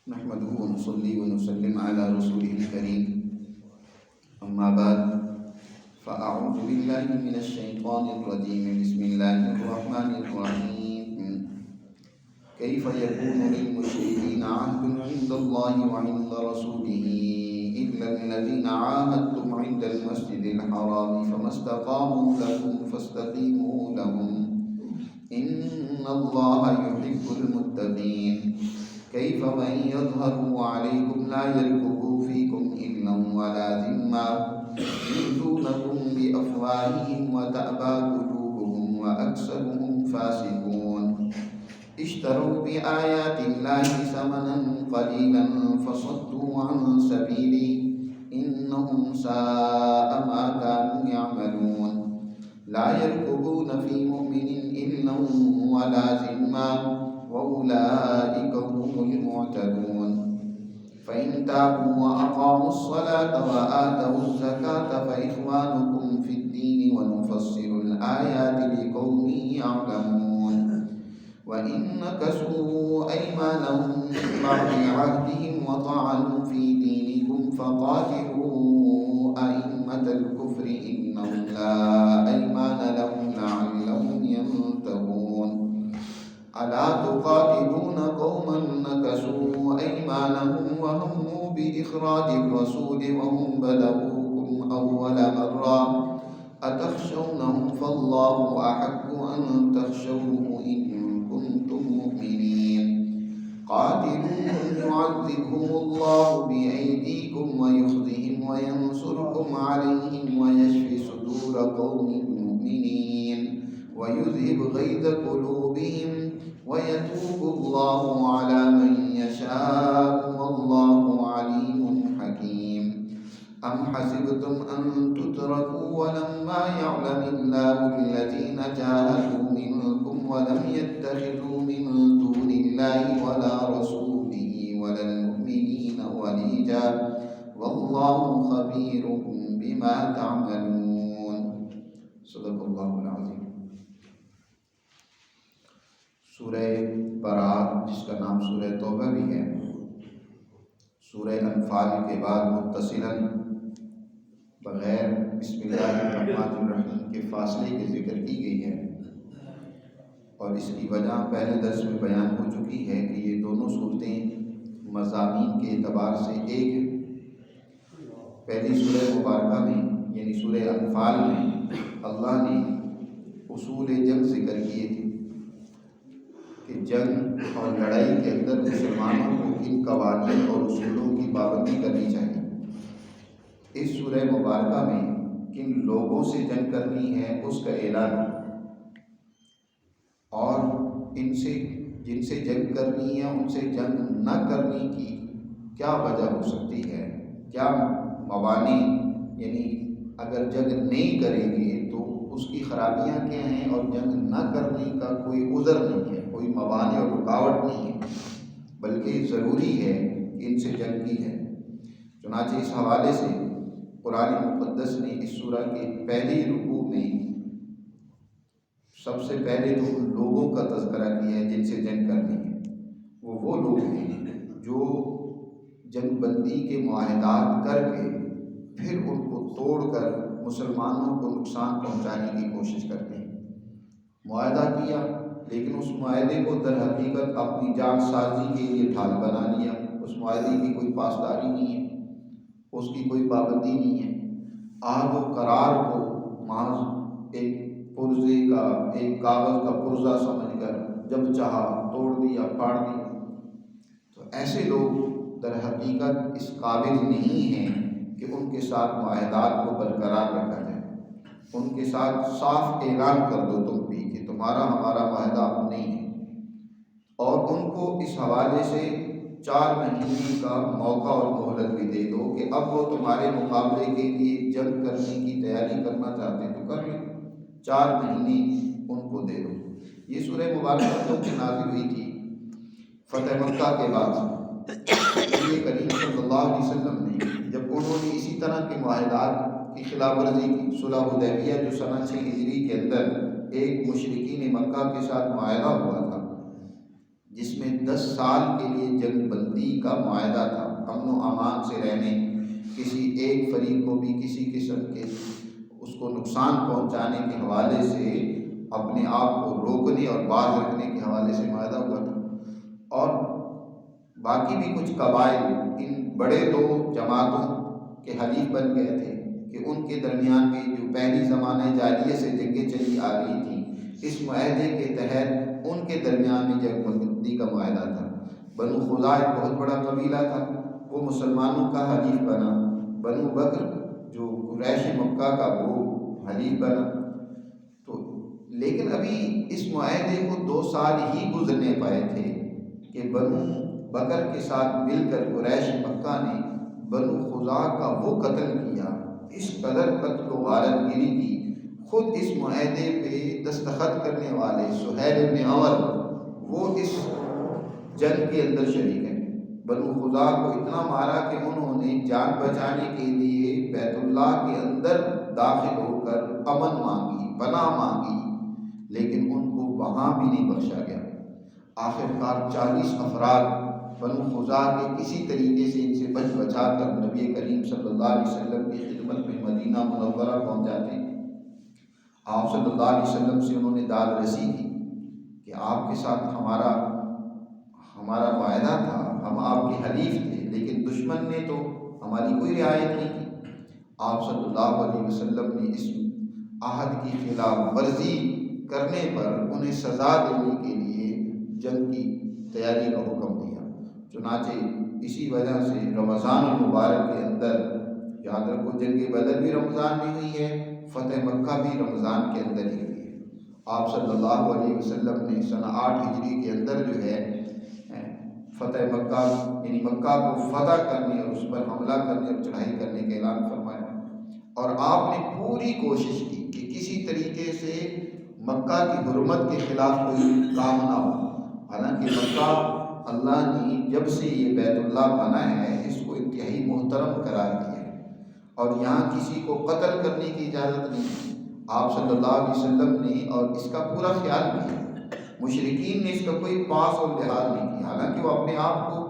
نحمده ونصلي ونسلم على رسوله الكريم أما بعد فأعوذ بالله من الشيطان الرجيم بسم الله الرحمن الرحيم كيف يكون للمشركين عهد عند الله وعند رسوله إلا الذين عاهدتم عند المسجد الحرام فما استقاموا لكم فاستقيموا لهم إن الله يحب المتقين كيف وإن يظهروا عليكم لا يرقبوا فيكم إلا ولا ذمة يؤذونكم بأفواههم وتأبى قلوبهم وأكثرهم فاسقون اشتروا بآيات الله ثمنا قليلا فصدوا عن سبيله إنهم ساء ما كانوا يعملون لا يرقبون في مؤمن إلا ولا ذمة وأولئك هم المعتدون فإن تابوا وأقاموا الصلاة وآتوا الزكاة فإخوانكم في الدين ونفصل الآيات لقوم يعلمون وإن نكثوا أيمانهم من بعد عهدهم وطعنوا في دينكم فقاتلوا أئمة الكفر إنهم لا أيمان لهم لعلهم ينتهون ألا تقاتلون قوما نكثوا أيمانهم وهموا بإخراج الرسول وهم بلغوكم أول مرة أتخشونهم فالله أحق أن تخشوه إن كنتم مؤمنين قاتلوهم يعذبهم الله بأيديكم ويخزهم وينصركم عليهم ويشفي صدور قوم مؤمنين ويذهب غيظ قلوبهم ويتوب الله على من يشاء والله عليم حكيم أم حسبتم أن تتركوا ولما يعلم الله الذين جاهدوا منكم ولم يتخذوا من دون الله ولا رسوله ولا المؤمنين وليجا والله خبير بما تعملون صدق الله العظيم۔ سورہ برات جس کا نام سورہ توبہ بھی ہے، سورہ انفال کے بعد متصلاً بغیر بسم اللہ الرحمن الرحیم کے فاصلے کے ذکر کی گئی ہے، اور اس کی وجہ پہلے درس میں بیان ہو چکی ہے کہ یہ دونوں صورتیں مضامین کے اعتبار سے ایک ہیں۔ پہلی سورہ مبارکہ میں یعنی سورہ انفال میں اللہ نے اصول جنگ ذکر کیے تھے کہ جنگ اور لڑائی کے اندر مسلمانوں کو کن قوانین اور اصولوں کی پابندی کرنی چاہیے۔ اس سورہ مبارکہ میں کن لوگوں سے جنگ کرنی ہے اس کا اعلان، اور ان سے جن سے جنگ کرنی ہے ان سے جنگ نہ کرنے کی کیا وجہ ہو سکتی ہے، کیا موانع، یعنی اگر جنگ نہیں کریں گے تو اس کی خرابیاں کیا ہیں، اور جنگ نہ کرنے کا کوئی عذر نہیں ہے، کوئی موانع اور رکاوٹ نہیں ہے، بلکہ ضروری ہے کہ ان سے جنگ کی ہے۔ چنانچہ اس حوالے سے قرآن مقدس نے اس سورہ کے پہلی رکوع میں سب سے پہلے تو ان لوگوں کا تذکرہ کیا ہے جن سے جنگ کرنی ہے۔ وہ لوگ ہیں جو جنگ بندی کے معاہدات کر کے پھر ان کو توڑ کر مسلمانوں کو نقصان پہنچانے کی کوشش کرتے ہیں۔ معاہدہ کیا لیکن اس معاہدے کو در حقیقت اپنی جان سازی کے لیے ڈھال بنا لیا، اس معاہدے کی کوئی پاسداری نہیں ہے، اس کی کوئی پابندی نہیں ہے، عہد و قرار کو محض ایک پرزے کا، ایک کاغذ کا پرزہ سمجھ کر جب چاہا توڑ دیا، پھاڑ دیا۔ تو ایسے لوگ در حقیقت اس قابل نہیں ہیں کہ ان کے ساتھ معاہدات کو برقرار رکھا جائے۔ ان کے ساتھ صاف اعلان کر دو تم بھی کہ تمہارا ہمارا معاہدہ اب نہیں ہے، اور ان کو اس حوالے سے 4 مہینے کا موقع اور مہلت بھی دے دو کہ اب وہ تمہارے مقابلے کے لیے جنگ کرنے کی تیاری کرنا چاہتے ہیں تو کر لیں، 4 مہینے ان کو دے دو۔ یہ سورہ مبارکہ جو کہ نازل ہوئی تھی فتح مکہ کے بعد، نبی کریم صلی اللہ علیہ وسلم نے جب انہوں نے اسی طرح کے معاہدات کی خلاف ورزی کی، صلح حدیبیہ جو سنہ 6 ہجری کے اندر ایک مشرکین مکہ کے ساتھ معاہدہ ہوا تھا جس میں 10 سال کے لیے جنگ بندی بندی کا معاہدہ تھا، امن و امان سے رہنے، کسی ایک فریق کو بھی کسی قسم کے اس کو نقصان پہنچانے کے حوالے سے اپنے آپ کو روکنے اور باز رکھنے کے حوالے سے معاہدہ ہوا تھا۔ اور باقی بھی کچھ قبائل ان بڑے دو جماعتوں کے حلیف بن گئے تھے کہ ان کے درمیان بھی جو پہلی زمانہ جاہلیت سے جنگیں چلی آ رہی تھیں، اس معاہدے کے تحت ان کے درمیان میں جنگ بندی کا معاہدہ تھا۔ بنو خزاع ایک بہت بڑا قبیلہ تھا، وہ مسلمانوں کا حلیف بنا۔ بنو بکر جو قریش مکہ کا وہ حلیف بنا۔ تو لیکن ابھی اس معاہدے کو 2 سال ہی گزرنے پائے تھے کہ بنو بکر کے ساتھ مل کر قریش مکہ نے بنو خزاع کا وہ قتل کیا، اس قدر قتل و غارت گیری کی۔ خود اس معاہدے پہ دستخط کرنے والے سہیل بن عمر وہ اس جنگ کے اندر شریک ہیں۔ بنو خزاع کو اتنا مارا کہ انہوں نے جان بچانے کے لیے بیت اللہ کے اندر داخل ہو کر امن مانگی، پناہ مانگی، لیکن ان کو وہاں بھی نہیں بخشا گیا۔ آخرکار 40 افراد بنو خزاع کے کسی طریقے سے ان سے بچا کر نبی کریم صلی اللہ علیہ وسلم کی خدمت میں مدینہ منورہ پہنچ جاتے ہیں۔ آپ صلی اللہ علیہ وسلم سے انہوں نے داد رسی کی کہ آپ کے ساتھ ہمارا معاہدہ تھا، ہم آپ کے حلیف تھے، لیکن دشمن نے تو ہماری کوئی رعایت نہیں کی۔ آپ صلی اللہ علیہ وسلم نے اس عہد کی خلاف ورزی کرنے پر انہیں سزا دینے کے لیے جنگ کی تیاری کا حکم دیا۔ چنانچہ اسی وجہ سے رمضان المبارک کے اندر، یاد رکھو جنگ بدر بھی رمضان میں ہوئی ہے، فتح مکہ بھی رمضان کے اندر ہی ہوئی ہے۔ آپ صلی اللہ علیہ وسلم نے سنہ 8 ہجری کے اندر جو ہے فتح مکہ یعنی مکہ کو فتح کرنے اور اس پر حملہ کرنے اور چڑھائی کرنے کا اعلان فرمایا، اور آپ نے پوری کوشش کی کہ کسی طریقے سے مکہ کی حرمت کے خلاف کوئی کام نہ ہو۔ حالانکہ مکہ اللہ نے جب سے یہ بیت اللہ بنا ہے اس کو انتہائی محترم قرار دیا ہے، اور یہاں کسی کو قتل کرنے کی اجازت نہیں ہے۔ آپ صلی اللہ علیہ وسلم نے اور اس کا پورا خیال کیا، مشرکین نے اس کا کوئی پاس اور لحاظ نہیں کیا، حالانکہ وہ اپنے آپ کو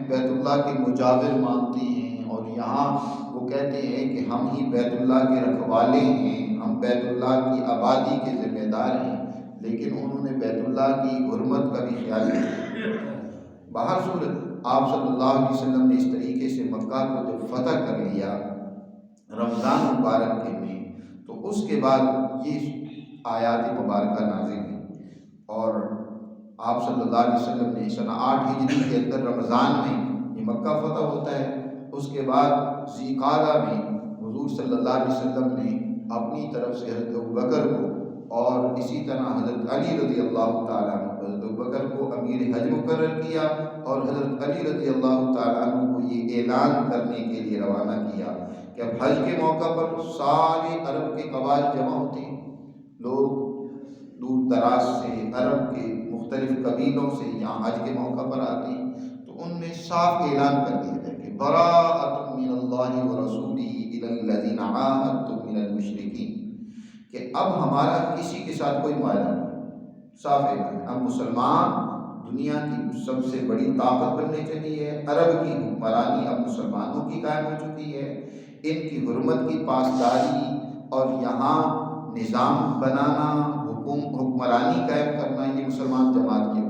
بیت اللہ کے مجاور مانتے ہیں، اور یہاں وہ کہتے ہیں کہ ہم ہی بیت اللہ کے رکھوالے ہیں، ہم بیت اللہ کی آبادی کے ذمہ دار ہیں، لیکن انہوں نے بیت اللہ کی حرمت کا بھی خیال نہیں کیا۔ بہر صورت آپ صلی اللہ علیہ وسلم نے اس طریقے سے مکہ کو جب فتح کر لیا رمضان مبارک کے میں، تو اس کے بعد یہ آیات مبارکہ نازل ہوئی، اور آپ صلی اللہ علیہ وسلم نے سنہ 8 ہجری کے اندر رمضان میں یہ مکہ فتح ہوتا ہے۔ اس کے بعد ذی قعدہ میں حضور صلی اللہ علیہ وسلم نے اپنی طرف سے حضرت ابوبکر کو اور اسی طرح حضرت علی رضی اللہ تعالیٰ عنہ، حضرت ابوبکر کو امیر حج مقرر کیا، اور حضرت علی رضی اللہ تعالیٰ عنہ کو یہ اعلان کرنے کے لیے روانہ کیا کہ اب حج کے موقع پر سارے عرب کے قبائل جمع ہوتے ہیں، لوگ دور دراز سے عرب کے مختلف قبیلوں سے یہاں حج کے موقع پر آتے ہیں، تو ان نے صاف اعلان کر دیا ہے کہ براءۃ من اللہ ورسولہ الی الذین عاہدتم من المشرکین، کہ اب ہمارا کسی کے ساتھ کوئی معاہدہ نہیں، صاف اعلان ہے۔ اب مسلمان دنیا کی سب سے بڑی طاقت بننے چلی ہے، عرب کی حکمرانی اب مسلمانوں کی قائم ہو چکی ہے، ان کی حرمت کی پاسداری اور یہاں نظام بنانا، حکمرانی قائم کرنا یہ مسلمان جماعت کی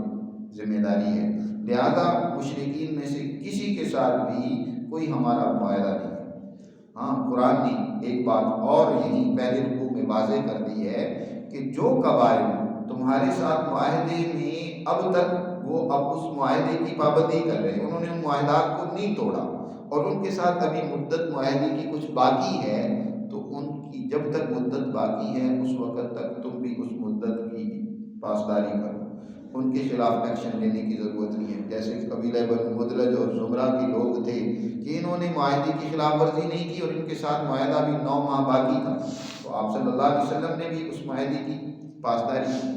ذمہ داری ہے، لہذا مشرکین میں سے کسی کے ساتھ بھی کوئی ہمارا معاہدہ نہیں ہے۔ ہاں، قرآن نے ایک بات اور یہیں پہلے رکوع میں واضح کر دی ہے کہ جو قبائل تمہارے ساتھ معاہدے میں اب تک وہ اب اس معاہدے کی پابندی کر رہے ہیں، انہوں نے ان معاہدات کو نہیں توڑا، اور ان کے ساتھ ابھی مدت معاہدے کی کچھ باقی ہے، تو ان کی جب تک مدت باقی ہے اس وقت تک تم بھی اس مدت کی پاسداری کرو، ان کے خلاف ایکشن لینے کی ضرورت نہیں ہے۔ جیسے کہ قبیلہ بنو مدلج اور زمرہ کے لوگ تھے کہ انہوں نے معاہدے کی خلاف ورزی نہیں کی، اور ان کے ساتھ معاہدہ بھی 9 ماہ باقی تھا، تو آپ صلی اللہ علیہ وسلم نے بھی اس معاہدے کی پاسداری کی۔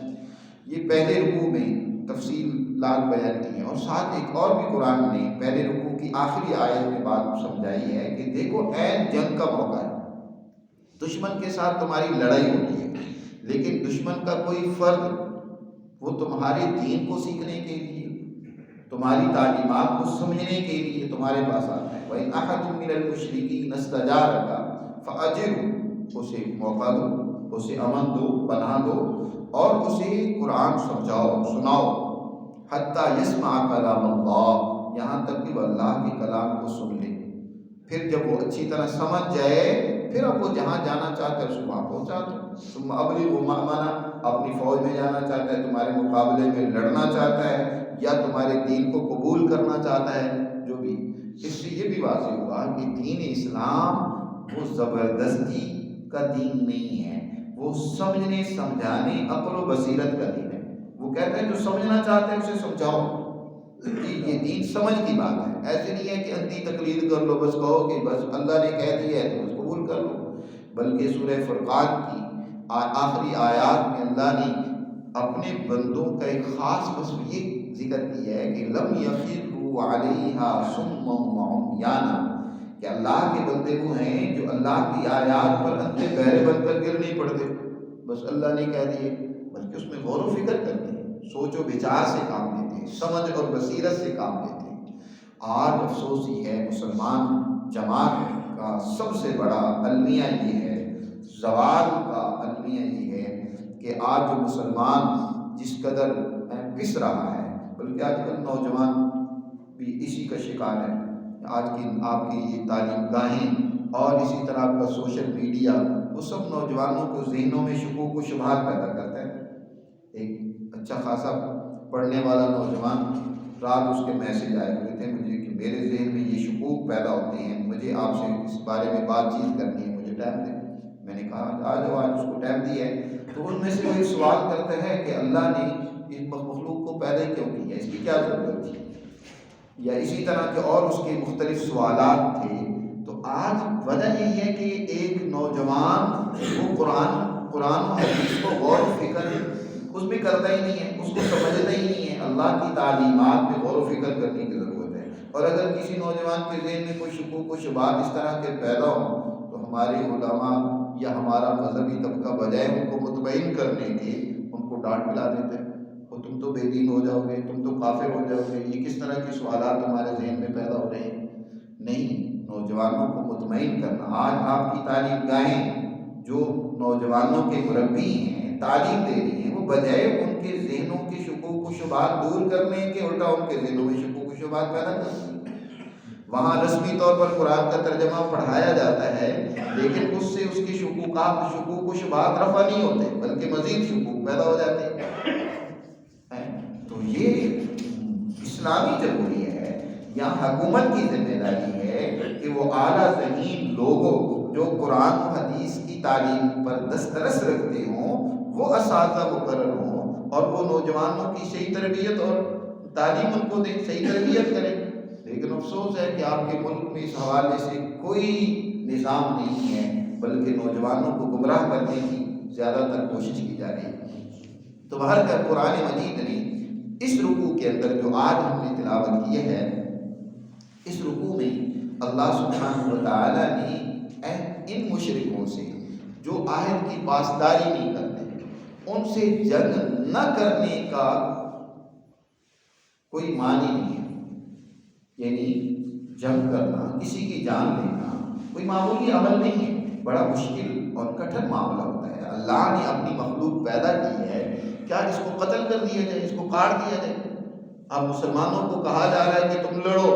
یہ پہلے رکوع میں تفصیلات بیان کی ہیں، اور ساتھ ایک اور بھی قرآن نے پہلے رکوع کی آخری آیت میں بات سمجھائی ہے کہ دیکھو عین جنگ کا موقع ہے، دشمن کے ساتھ تمہاری لڑائی ہوتی ہے، لیکن دشمن کا کوئی فرد وہ تمہارے دین کو سیکھنے کے لیے، تمہاری تعلیمات کو سمجھنے کے لیے تمہارے پاس آتا ہے۔ وَإِنْ أَحَدٌ مِّنَ الْمُشْرِكِينَ اسْتَجَارَكَ فَأَجِرْهُ، اسے موقع دو، اسے امن دو، پناہ دو، اور اسے قرآن سمجھاؤ، سناؤ، حتیٰ یسمع کلام اللہ، یہاں تک کہ وہ اللہ کے کلام کو سن لے۔ پھر جب وہ اچھی طرح سمجھ جائے، پھر اب وہ جہاں جانا چاہتا ہے اس کو وہاں پہنچا دو۔ ثم ابلغوا مأمنہ، اپنی فوج میں جانا چاہتا ہے، تمہارے مقابلے میں لڑنا چاہتا ہے، یا تمہارے دین کو قبول کرنا چاہتا ہے، جو بھی۔ اس سے یہ بھی واضح ہوا کہ دین اسلام وہ زبردستی کا دین نہیں ہے، وہ سمجھنے سمجھانے عقل و بصیرت کا دین ہے۔ وہ کہتے ہیں جو سمجھنا چاہتے ہیں اسے سمجھاؤ، یہ دین سمجھ کی بات ہے۔ ایسے نہیں ہے کہ اندھی تقلید کر لو، بس کہو کہ بس اللہ نے کہہ دیا ہے تو اس کو قبول کر لو۔ بلکہ سورہ فرقان کی آخری آیات میں اللہ نے اپنے بندوں کا ایک خاص وصف یہ ذکر کیا ہے کہ لم یخروا علیہا صما وعمیانا، کہ اللہ کے بندے وہ ہیں جو اللہ کی آیات پر اندھے بہرے بن کر گر نہیں پڑتے، بس اللہ نے کہہ دیے، بلکہ اس میں غور و فکر کرتے ہیں، سوچ و بچار سے کام لیتے ہیں، سمجھ اور بصیرت سے کام لیتے ہیں۔ آج افسوس یہ ہے مسلمان جماعت کا سب سے بڑا المیہ یہ ہے، زوال کا المیہ یہ ہے کہ آج جو مسلمان جس قدر پس رہا ہے، بلکہ آج کل نوجوان بھی اسی کا شکار ہے۔ آج کی آپ کی یہ تعلیم گاہیں اور اسی طرح آپ کا سوشل میڈیا، وہ سب نوجوانوں کو ذہنوں میں شکوک و شبہات پیدا کرتا ہے۔ ایک اچھا خاصا پڑھنے والا نوجوان، رات اس کے میسج آئے ہوئے تھے مجھے کہ میرے ذہن میں یہ شکوک پیدا ہوتے ہیں، مجھے آپ سے اس بارے میں بات چیت کرنی ہے، مجھے ٹائم دیں۔ میں نے کہا آ جاؤ، آج اس کو ٹائم دیا ہے۔ تو ان میں سے وہ ایک سوال کرتا ہے کہ اللہ نے اس مخلوق کو پیدا کیوں کیا، اس کی کیا ضرورت تھی، یا اسی طرح کے اور اس کے مختلف سوالات تھے۔ تو آج وجہ یہی ہے کہ ایک نوجوان وہ قرآن و حدیث کو غور و فکر اس میں کرتا ہی نہیں ہے، اس کو سمجھتا ہی نہیں ہے۔ اللہ کی تعلیمات میں غور و فکر کرنے کی ضرورت ہے۔ اور اگر کسی نوجوان کے ذہن میں کوئی شکوک و شبہات اس طرح کے پیدا ہوں تو ہمارے علماء یا ہمارا مذہبی طبقہ بجائے ان کو مطمئن کرنے کے ان کو ڈانٹ پلا دیتے ہیں، وہ تم تو بے دین ہو جاؤ گے، تم تو کافر ہو جاؤ گے، یہ کس طرح کے سوالات تمہارے ذہن میں پیدا ہو رہے ہیں۔ نہیں، نوجوانوں کو مطمئن کرنا۔ آج آپ کی تعلیم گاہیں جو نوجوانوں کے مربی ہیں، تعلیم دے رہی ہیں، وہ بجائے ان کے ذہنوں کے شکوک و شبہات دور کرنے کے الٹا ان کے ذہنوں میں شکوک و شبہات پیدا کرتی ہیں۔ وہاں رسمی طور پر قرآن کا ترجمہ پڑھایا جاتا ہے، لیکن اس سے اس کی شکوک و شبہات رفع نہیں ہوتے، بلکہ مزید شکوک پیدا ہو جاتے ہیں۔ تو یہ اسلامی جمہوریہ ہے، یہاں حکومت کی ذمہ داری ہے کہ وہ اعلیٰ ذہین لوگوں جو قرآن و حدیث کی تعلیم پر دسترس رکھتے ہوں وہ اساتذہ مقرر ہوں، اور وہ نوجوانوں کی صحیح تربیت اور تعلیم ان کو دیں، صحیح تربیت کریں۔ لیکن افسوس ہے کہ آپ کے ملک میں اس حوالے سے کوئی نظام نہیں ہے، بلکہ نوجوانوں کو گمراہ کرنے کی زیادہ تر کوشش کی جا رہی ہے۔ تو باہر کا قرآن مجید نے اس رکوع کے اندر جو آج ہم نے تلاوت کی ہے، اس رکوع میں اللہ سبحانہ و تعالیٰ نے ان مشرکوں سے جو عہد کی پاسداری نہیں کرتے، ان سے جنگ نہ کرنے کا کوئی معنی نہیں ہے۔ یعنی جنگ کرنا، کسی کی جان لینا کوئی معمولی عمل نہیں ہے، بڑا مشکل اور کٹھن معاملہ ہوتا ہے۔ اللہ نے اپنی مخلوق پیدا کی ہے، کیا اس کو قتل کر دیا جائے، اس کو کاٹ دیا جائے؟ اب مسلمانوں کو کہا جا رہا ہے کہ تم لڑو،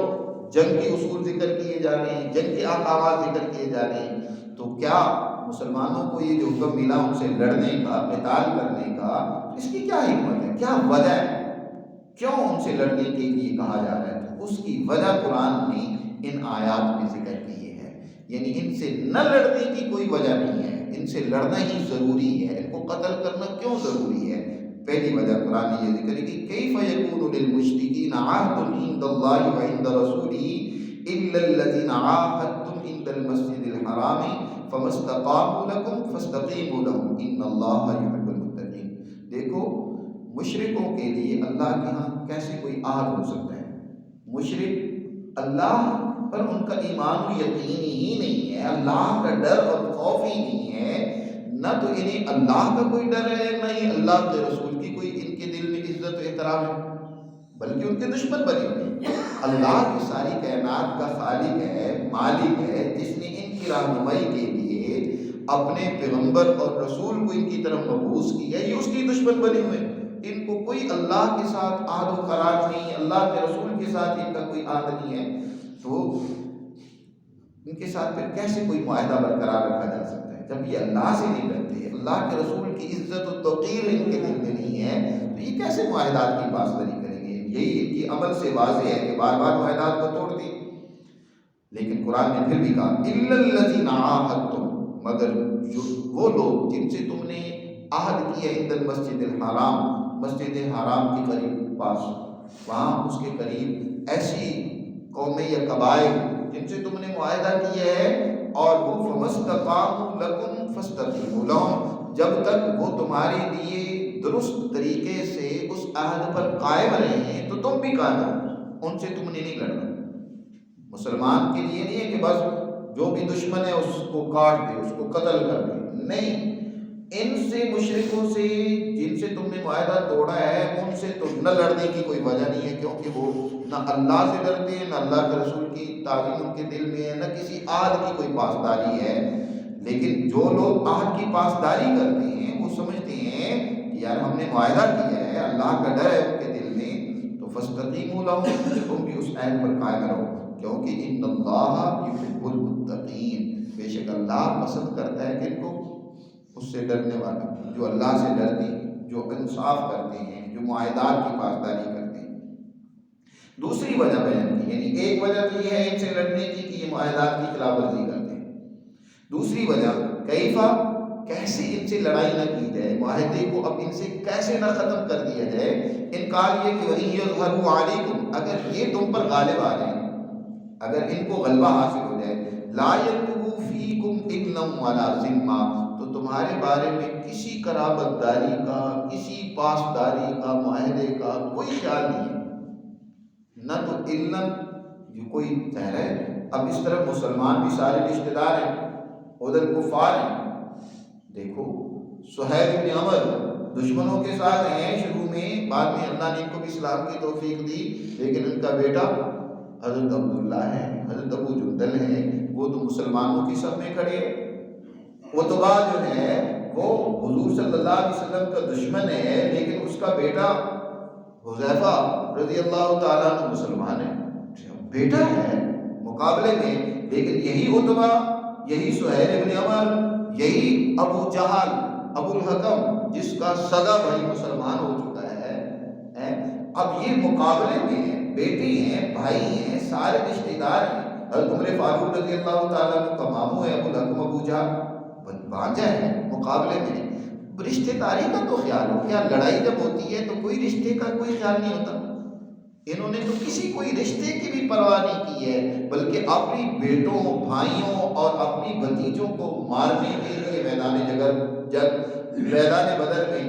جنگ کے اصول ذکر کیے جا رہے ہیں، جنگ کے احکامات ذکر کیے جا رہے ہیں، تو کیا مسلمانوں کو یہ جو حکم ملا ان سے لڑنے کا، قتال کرنے کا، اس کی کیا حکمت ہے، کیا وجہ ہے، کیوں ان سے لڑنے کے لیے کہا جا رہا ہے؟ تو اس کی وجہ قرآن نے ان آیات میں ذکر کی ہے۔ یعنی ان سے نہ لڑنے کی کوئی وجہ نہیں ہے، ان سے لڑنا ہی ضروری ہے، ان کو قتل کرنا کیوں ضروری ہے؟ پہلی وجہ قرآن نے یہ ذکر کی، کیف یکون للمشرکین عہد عند اللہ وعند رسولہ الا الذین عاہدتم عند المسجد الحرام فما استقاموا لکم فاستقیموا لهم ان اللہ یحب المتقین۔ دیکھو مشرکوں کے لیے اللہ کے ہاں کیسے کوئی عہد ہو سکتا ہے؟ مشرک اللہ پر ان کا ایمان و یقین ہی نہیں ہے، اللہ کا ڈر اور خوف ہی نہیں ہے، نہ تو انہیں اللہ کا کوئی ڈر ہے، نہ ہی اللہ کے رسول کی کوئی ان کے دل میں عزت و احترام ہے۔ بلکہ ان کے دشمن بنے ہوئے۔ اللہ کی ساری کائنات کا خالق ہے، مالک ہے، جس نے ان کی رہنمائی کے لیے اپنے پیغمبر اور رسول کو ان کی طرف مبعوث کیا، یہ اس کی دشمن بنے ہوئے۔ ان کو کوئی اللہ کے ساتھ عہد و قرار نہیں، اللہ کے رسول کے ساتھ ان کا کوئی عہد نہیں ہے، تو ان کے ساتھ پھر کیسے کوئی معاہدہ برقرار رکھا جا سکتا ہے؟ جب یہ اللہ سے نہیں ڈرتے، اللہ کے رسول کی عزت و توقیر ان کے دل میں نہیں ہے، تو یہ کیسے معاہدات کی پاسداری کریں گے؟ یہی ان کی عمل سے واضح ہے کہ بار بار معاہدات کو توڑ دی۔ لیکن قرآن نے پھر بھی کہا اِلَّا الَّذِينَ عَاهَدتُّم، مگر جو وہ لوگ جن سے تم نے عہد کیا عند المسجد الحرام، مسجد حرام کے قریب پاس، وہاں اس کے قریب ایسی قومیں یا قبائل جن سے تم نے معاہدہ کیا ہے، اور وہ فَمَسْتَقَامُوا لَكُمْ فَاسْتَقِیمُوا لَهُمْ، جب تک وہ تمہارے لیے درست طریقے سے اس عہد پر قائم رہے ہیں تو تم بھی قائم رہو، ان سے تم نے نہیں لڑنا۔ مسلمان کے لیے نہیں ہے کہ بس جو بھی دشمن ہے اس کو کاٹ دے، اس کو قتل کر دے، نہیں، ان سے مشرکوں سے جن سے تم نے معاہدہ توڑا ہے ان سے تو نہ لڑنے کی کوئی وجہ نہیں ہے، کیونکہ وہ نہ اللہ سے ڈرتے ہیں، نہ اللہ کے رسول کی تعظیم ان کے دل میں ہے، نہ کسی عہد کی کوئی پاسداری ہے۔ لیکن جو لوگ عہد کی پاسداری کرتے ہیں وہ سمجھتے ہیں کہ یار ہم نے معاہدہ کیا ہے، اللہ کا ڈر ہے ان کے دل میں، تو فاستقیموا لهم، تم بھی اس عہد پر قائم رہو، کیونکہ ان اللہ یحب المتقین، بے شک اللہ پسند کرتا ہے کہ ان کو اس سے ڈرنے والے، جو اللہ سے ڈرتے ہیں، جو انصاف کرتے ہیں، جو معاہدات کی پاسداری کرتے ہیں۔ دوسری وجہ بیان کی، یعنی ایک وجہ تو یہ ہے ان سے لڑنے کی کہ یہ معاہدات کی خلاف ورزی کرتے ہیں، دوسری وجہ کیفا، کیسے ان سے لڑائی نہ کی جائے، معاہدے کو اب ان سے کیسے نہ ختم کر دیا جائے۔ انکار یہ کہ وَإِن يَظْهَرُوا عَلَيْكُمْ، اگر یہ تم پر غالب آ جائیں، اگر ان کو غلبہ حاصل ہو جائے، لَا يَلْتُوُوا فِيكُمْ إِذْنًا وَلَا ذِمًّا، تو تمہارے بارے میں کسی قرابت داری کا، کسی پاسداری کا، معاہدے کا کوئی خیال نہیں ہے، نہ تو علم جو کوئی ظاہر ہے۔ اب اس طرف مسلمان بھی سارے رشتہ دار ہیں، ادھر کفار ہیں۔ دیکھو سہیل بن عمر دشمنوں کے ساتھ ہیں شروع میں، بعد میں اللہ نے ان کو بھی اسلام کی توفیق دی، لیکن ان کا بیٹا حضرت عبداللہ ہے، حضرت ابو جندل ہے، وہ تو مسلمانوں کی صف میں کھڑے ہیں۔ عتبہ جو ہے وہ حضور صلی اللہ علیہ وسلم کا دشمن ہے، لیکن اس کا بیٹا حذیفہ رضی اللہ تعالیٰ عنہ مسلمان ہے، بیٹا ہے مقابلے میں، لیکن یہی عتبہ، یہی سہیل بن عمر، یہی ابو جہل ابو الحکم جس کا سگا بھائی مسلمان ہو چکا ہے، اب یہ مقابلے میں ہیں، بیٹی ہیں، بھائی ہیں، سارے رشتہ دار ہیں۔ حضرت عمر فاروق رضی اللہ تعالیٰ عنہ کا ماموں ہے ابو الحکم ابو جہل، بھانجا ہے، مقابلے میں رشتہ داری کا تو خیال ہو، کیا لڑائی جب ہوتی ہے تو کوئی رشتے کا کوئی خیال نہیں ہوتا؟ انہوں نے تو کسی کوئی رشتے کی بھی پرواہ نہیں کی ہے، بلکہ اپنی بیٹوں، بھائیوں اور اپنی بھتیجوں کو مارنے کے لیے میدان بدر میں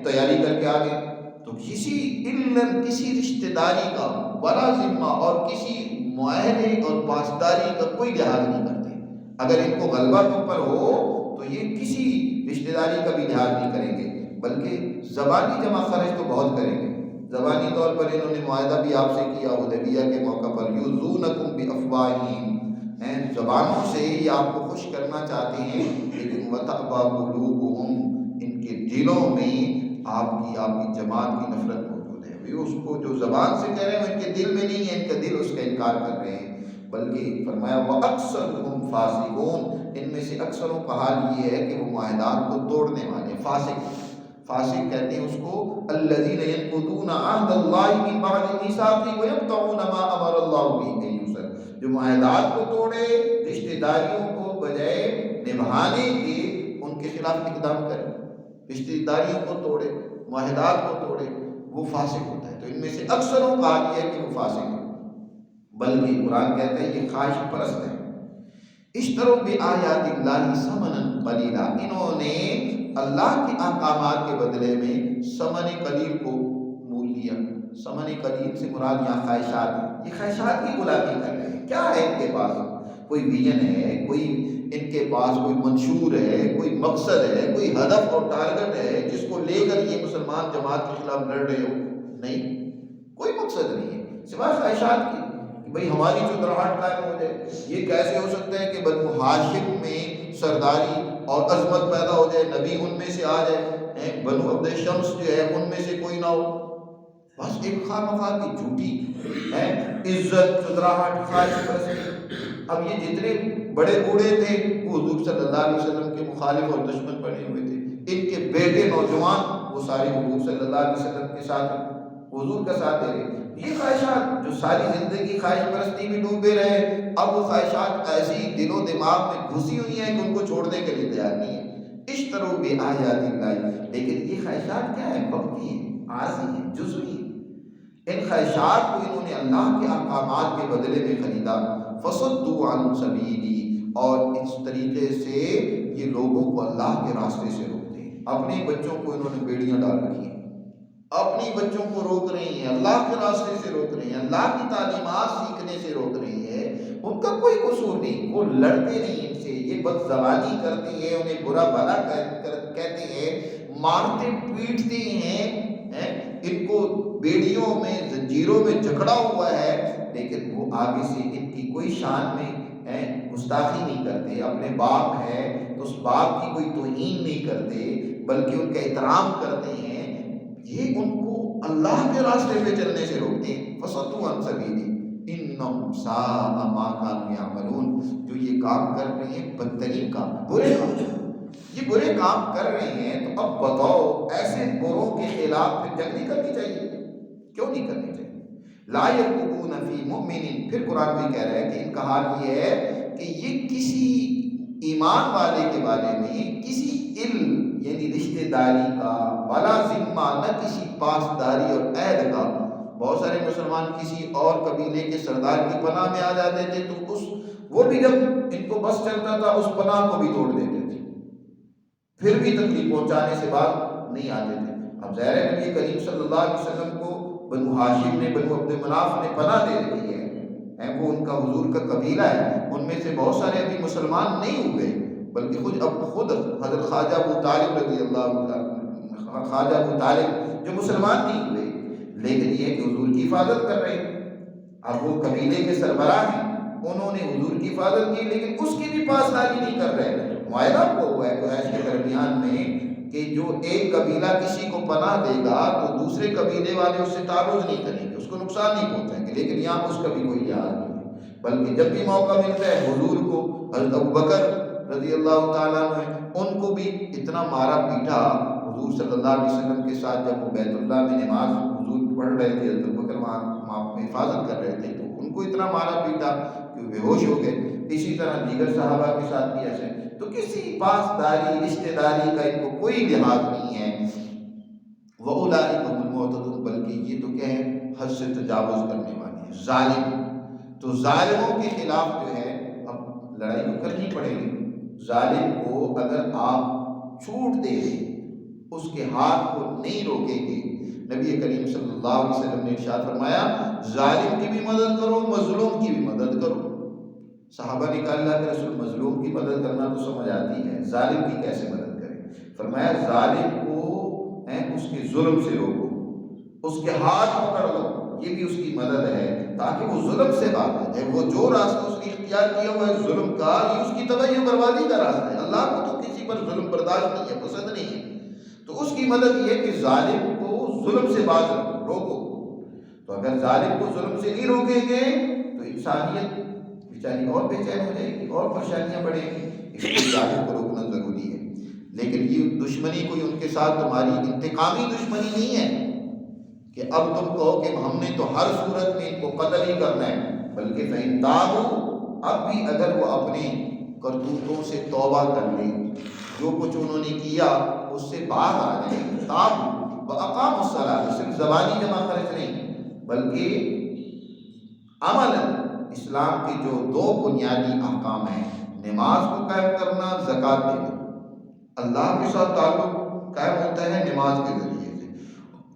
تیاری کر کے آگے، تو کسی علم، کسی رشتہ داری کا ولا ذمہ اور کسی معاہدے اور پاسداری کا کوئی لحاظ نہیں کرتے۔ اگر ان کو غلبہ تم پر ہو تو یہ کسی رشتہ داری کا بھی لحاظ نہیں کریں گے، بلکہ زبانی جمع خرچ تو بہت کریں گے۔ زبانی طور پر انہوں نے معاہدہ بھی آپ سے کیا حدیبیہ کے موقع پر، یُؤْذُونَکُم بِأَفْوَاہِہِم، زبانوں سے ہی آپ کو خوش کرنا چاہتے ہیں، لیکن وَتَأْبَىٰ قُلُوبُهُم، ان کے دلوں میں آپ کی جماعت کی نفرت موجود ہے۔ اس کو جو زبان سے کہہ رہے ہیں ان کے دل میں نہیں ہے، ان کا دل اس کا انکار کر رہے ہیں، بلکہ فرمایا وَأَكْثَرُهُمْ فَاسِقُونَ، ان میں سے اکثروں کا حال یہ ہے کہ وہ معاہدات کو توڑنے والے، فاسق کہتے ہیں اس کو الذین ینقضون عہد اللہ من بعد میثاقہ ویقطعون ما امر اللہ بہ ان یوصل، جو معاہدات کو توڑے، رشتہ داریوں کو بجائے نبھانے کے ان کے خلاف اقدام کرے، رشتہ داریوں کو توڑے، معاہدات کو توڑے، وہ فاسق ہوتا ہے۔ تو ان میں سے اکثروں کا حال یہ ہے کہ وہ فاسق ہے، بلکہ قرآن کہتا ہے یہ خواہش پرست ہے۔ اشتروا بآیات اللہ ثمنا قلیلا، انہوں نے اللہ کے احکامات کے بدلے میں ثمن قلیل کو مول لیا۔ ثمن قلیل سے مراد یہاں خواہشات ہے، یہ خواہشات کی غلامی کر رہے ہیں۔ کیا ہے ان کے پاس؟ کوئی ویژن ہے، کوئی ان کے پاس کوئی منشور ہے، کوئی مقصد ہے، کوئی ہدف اور ٹارگٹ ہے جس کو لے کر یہ مسلمان جماعت کے خلاف لڑ رہے ہو؟ نہیں، کوئی مقصد نہیں ہے سوائے خواہشات کی کہ بھئی ہماری چودراہٹ قائم ہو جائے. یہ کیسے ہو سکتا ہے کہ بنو ہاشم میں سرداری اور عظمت پیدا ہو جائے, نبی ان میں سے آ جائے, بنو عبد شمس جو ہے ان میں سے کوئی نہ ہو. بس ایک خواہ مخواہ کی جھوٹی عزت, چودراہٹ, خواہش پرستی. اب یہ جتنے بڑے بوڑھے تھے وہ حضور صلی اللہ علیہ وسلم کے مخالف اور دشمن بنے ہوئے تھے. ان کے بیٹے نوجوان وہ سارے حضور صلی اللہ علیہ وسلم کے ساتھ حضور کا ساتھ دے رہے. یہ خواہشات جو ساری زندگی خواہش پرستی میں ڈوبے رہے, اب وہ خواہشات ایسی دل و دماغ میں گھسی ہوئی ہیں کہ ان کو چھوڑنے کے لیے تیار نہیں ہے. اشتروا بآیات اللہ, لیکن یہ خواہشات کیا ہے؟ وقتی ہیں, عارضی ہیں, جزوی ہیں. ان خواہشات کو انہوں نے اللہ کے احکامات کے بدلے میں خریدا. فصدوا عن سبیلی, اور اس طریقے سے یہ لوگوں کو اللہ کے راستے سے روکتے ہیں. اپنے بچوں کو انہوں نے بیڑیاں ڈال رکھی ہیں, اپنی بچوں کو روک رہی ہیں, اللہ کے راستے سے روک رہی ہیں, اللہ کی تعلیمات سیکھنے سے روک رہی ہیں. ان کا کوئی قصور نہیں, وہ لڑتے نہیں ان سے, یہ بدزبانی کرتے ہیں, انہیں برا بھلا کہتے ہیں, مارتے پیٹتے ہیں, ان کو بیڑیوں میں زنجیروں میں جکڑا ہوا ہے, لیکن وہ آگے سے ان کی کوئی شان میں گستاخی نہیں کرتے. اپنے باپ ہے تو اس باپ کی کوئی توہین نہیں کرتے, بلکہ ان کا احترام کرتے ہیں. یہ ان کو اللہ کے راستے پہ چلنے سے روکتے ہیں. فصدوا عن سبیلی انہم ساء ما کانوا یعملون, جو یہ کام کر رہے ہیں بدترین کام, برے کام, یہ برے کام کر رہے ہیں. تو اب بتاؤ ایسے بروں کے خلاف پھر جنگ نہیں کرنی چاہیے؟ کیوں نہیں کرنی چاہیے؟ لا یرقبون فی مؤمن, پھر قرآن بھی کہہ رہا ہے کہ ان کا حال یہ ہے کہ یہ کسی ایمان والے کے بارے میں کسی علم یعنی رشتہ داری کا, ولا ذمہ, نہ کسی پاسداری اور عہد کا. بہت سارے مسلمان کسی اور قبیلے کے سردار کی پناہ میں آ جاتے تھے تو وہ بھی جب ان کو بس چلتا تھا اس پناہ کو بھی توڑ دیتے تھے, پھر بھی تکلیف پہنچانے سے بعد نہیں آتے تھے. اب ظاہر ہے نبی کریم صلی اللہ علیہ وسلم کو بنو ہاشم نے, بنو عبد مناف نے پناہ دے رکھی ہے, وہ ان کا حضور کا قبیلہ ہے. ان میں سے بہت سارے ابھی مسلمان نہیں ہوئے, بلکہ خود حضرت خواجہ ابو طالب رضی اللہ عنہ, خواجہ ابو طالب جو مسلمان نہیں ہوئے, لیکن یہ کہ حضور کی حفاظت کر رہے ہیں. اب وہ قبیلے کے سربراہ ہیں, انہوں نے حضور کی حفاظت کی, لیکن اس کی بھی پاسداری نہیں کر رہے. معاہدہ کو ہوا ہے قریش کے درمیان میں کہ جو ایک قبیلہ کسی کو پناہ دے گا تو دوسرے قبیلے والے اس سے تعرض نہیں کریں گے, اس کو نقصان نہیں پہنچائیں گے. لیکن یہاں اس کا بھی کوئی لحاظ نہیں ہے, بلکہ جب بھی موقع ملتا ہے حضور کو, حضرت ابوبکر رضی اللہ تعالیٰ عنہ, ان کو بھی اتنا مارا پیٹا حضور صلی اللہ علیہ وسلم کے ساتھ. جب وہ بیت اللہ میں نماز حضور پڑھ رہے تھے, حضرت ابوبکر وہاں حفاظت کر رہے تھے, تو ان کو اتنا مارا پیٹا کہ بے ہوش ہو گئے. اسی طرح دیگر صحابہ کے ساتھ بھی ایسے. تو کسی پاسداری رشتہ داری کا ان کو کوئی لحاظ نہیں ہے. وَأُولَٰئِكَ هُمُ الْمُعْتَدُونَ, بلکہ یہ تو کیا ہے, حد سے تجاوز کرنے والے ہیں, ظالم. تو ظالموں کے خلاف جو ہے اب لڑائی تو کرنی پڑے گی. ظالم کو اگر آپ چھوٹ دیں, اس کے ہاتھ کو نہیں روکیں گے, نبی کریم صلی اللہ علیہ وسلم نے ارشاد فرمایا ظالم کی بھی مدد کرو, مظلوم کی بھی مدد کرو. صحابہ نے کہا اللہ کے رسول مظلوم کی مدد کرنا تو سمجھ آتی ہے, ظالم کی کیسے مدد کریں؟ فرمایا ظالم کو اس کے ظلم سے روکو, اس کے ہاتھ پکڑ لو, یہ بھی اس کی مدد ہے تاکہ وہ ظلم سے باز آ جائے. وہ جو راستہ اس نے اختیار کیا ہوا ہے ظلم کا, یہ اس کی تباہی و بربادی کا راستہ ہے. اللہ کو تو کسی پر ظلم برداشت نہیں ہے, پسند نہیں ہے. تو اس کی مدد یہ کہ ظالم کو ظلم سے باز روکو. تو اگر ظالم کو ظلم سے نہیں روکیں گے تو انسانیت بیچاری اور بے چین ہو جائے گی, اور پریشانیاں بڑھیں گی. اس لیے ظالم کو روکنا ضروری ہے. لیکن یہ دشمنی کوئی ان کے ساتھ تمہاری انتقامی دشمنی نہیں ہے کہ اب تم کہو کہ ہم نے تو ہر صورت میں ان کو قتل ہی کرنا ہے, بلکہ فَإِن تَابُوا, اب بھی اگر وہ اپنے کرتوتوں سے توبہ کر لیں, جو کچھ انہوں نے کیا اس سے باہر آ جائیں, تابوا وَأَقَامُوا الصَّلَاةَ, صرف زبانی جمع خرچ نہیں بلکہ عملاً اسلام کے جو دو بنیادی احکام ہیں, نماز کو قائم کرنا, زکوٰۃ دینا. اللہ کے ساتھ تعلق قائم ہوتا ہے نماز کے ذریعے سے,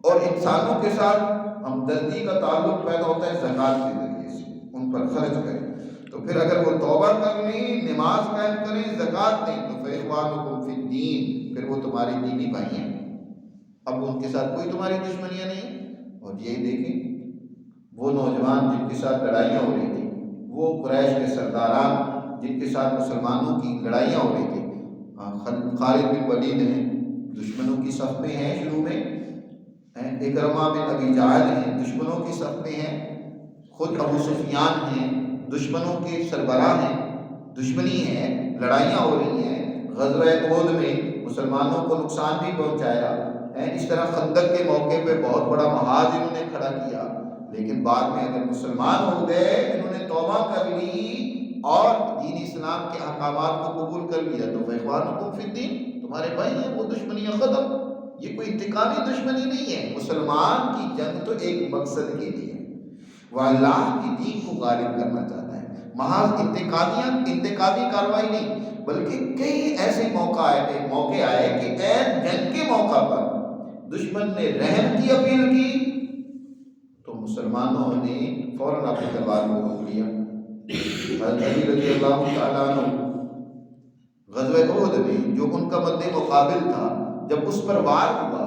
اور انسانوں کے ساتھ ہمدردی کا تعلق پیدا ہوتا ہے زکوٰۃ کے ذریعے سے, ان پر خرچ کریں. تو پھر اگر وہ توبہ کر لیں, نماز قائم کریں, زکوٰۃ دیں, تو فَإِخْوَانُكُمْ فِي الدِّينِ, پھر وہ تمہارے دینی بھائی ہیں. اب ان کے ساتھ کوئی تمہاری دشمنیاں نہیں. اور یہی دیکھیں وہ نوجوان جن کے ساتھ لڑائیاں ہو رہی تھیں، وہ قریش کے سرداران جن کے ساتھ مسلمانوں کی لڑائیاں ہو رہی تھیں، خالد بن ولید ہیں دشمنوں کی صف میں ہیں شروع میں، اکرمہ بن ابی جہل ہیں دشمنوں کی صف میں ہیں، خود ابو سفیان ہیں دشمنوں کے سربراہ ہیں، دشمنی ہے، لڑائیاں ہو رہی ہیں، غزوہ احد میں مسلمانوں کو نقصان بھی پہنچایا، اس طرح خندق کے موقع پہ بہت بڑا محاذ انہوں نے کھڑا کیا، لیکن بعد میں اگر مسلمان ہو گئے، انہوں نے توبہ کر لی اور دین اسلام کے احکامات کو قبول کر لیا، تو فاخوانکم فی الدین، تمہارے بھائی ہیں، وہ دشمنیاں ختم۔ یہ کوئی انتقامی دشمنی نہیں ہے، مسلمان کی جنگ تو ایک مقصد کے لیے ہے، وہ اللہ کی دین کو غالب کرنا چاہتا ہے، محض انتقامی کارروائی نہیں، بلکہ کئی ایسے موقع آئے کہ عین جنگ کے موقع پر دشمن نے رحم کی اپیل کی تو مسلمانوں نے فوراً اپنی تلوار کو روک لیا۔ حضرت علی رضی اللہ تعالیٰ عنہ غزوہ احد میں جو ان کا مد مقابل تھا، جب اس پر وار ہوا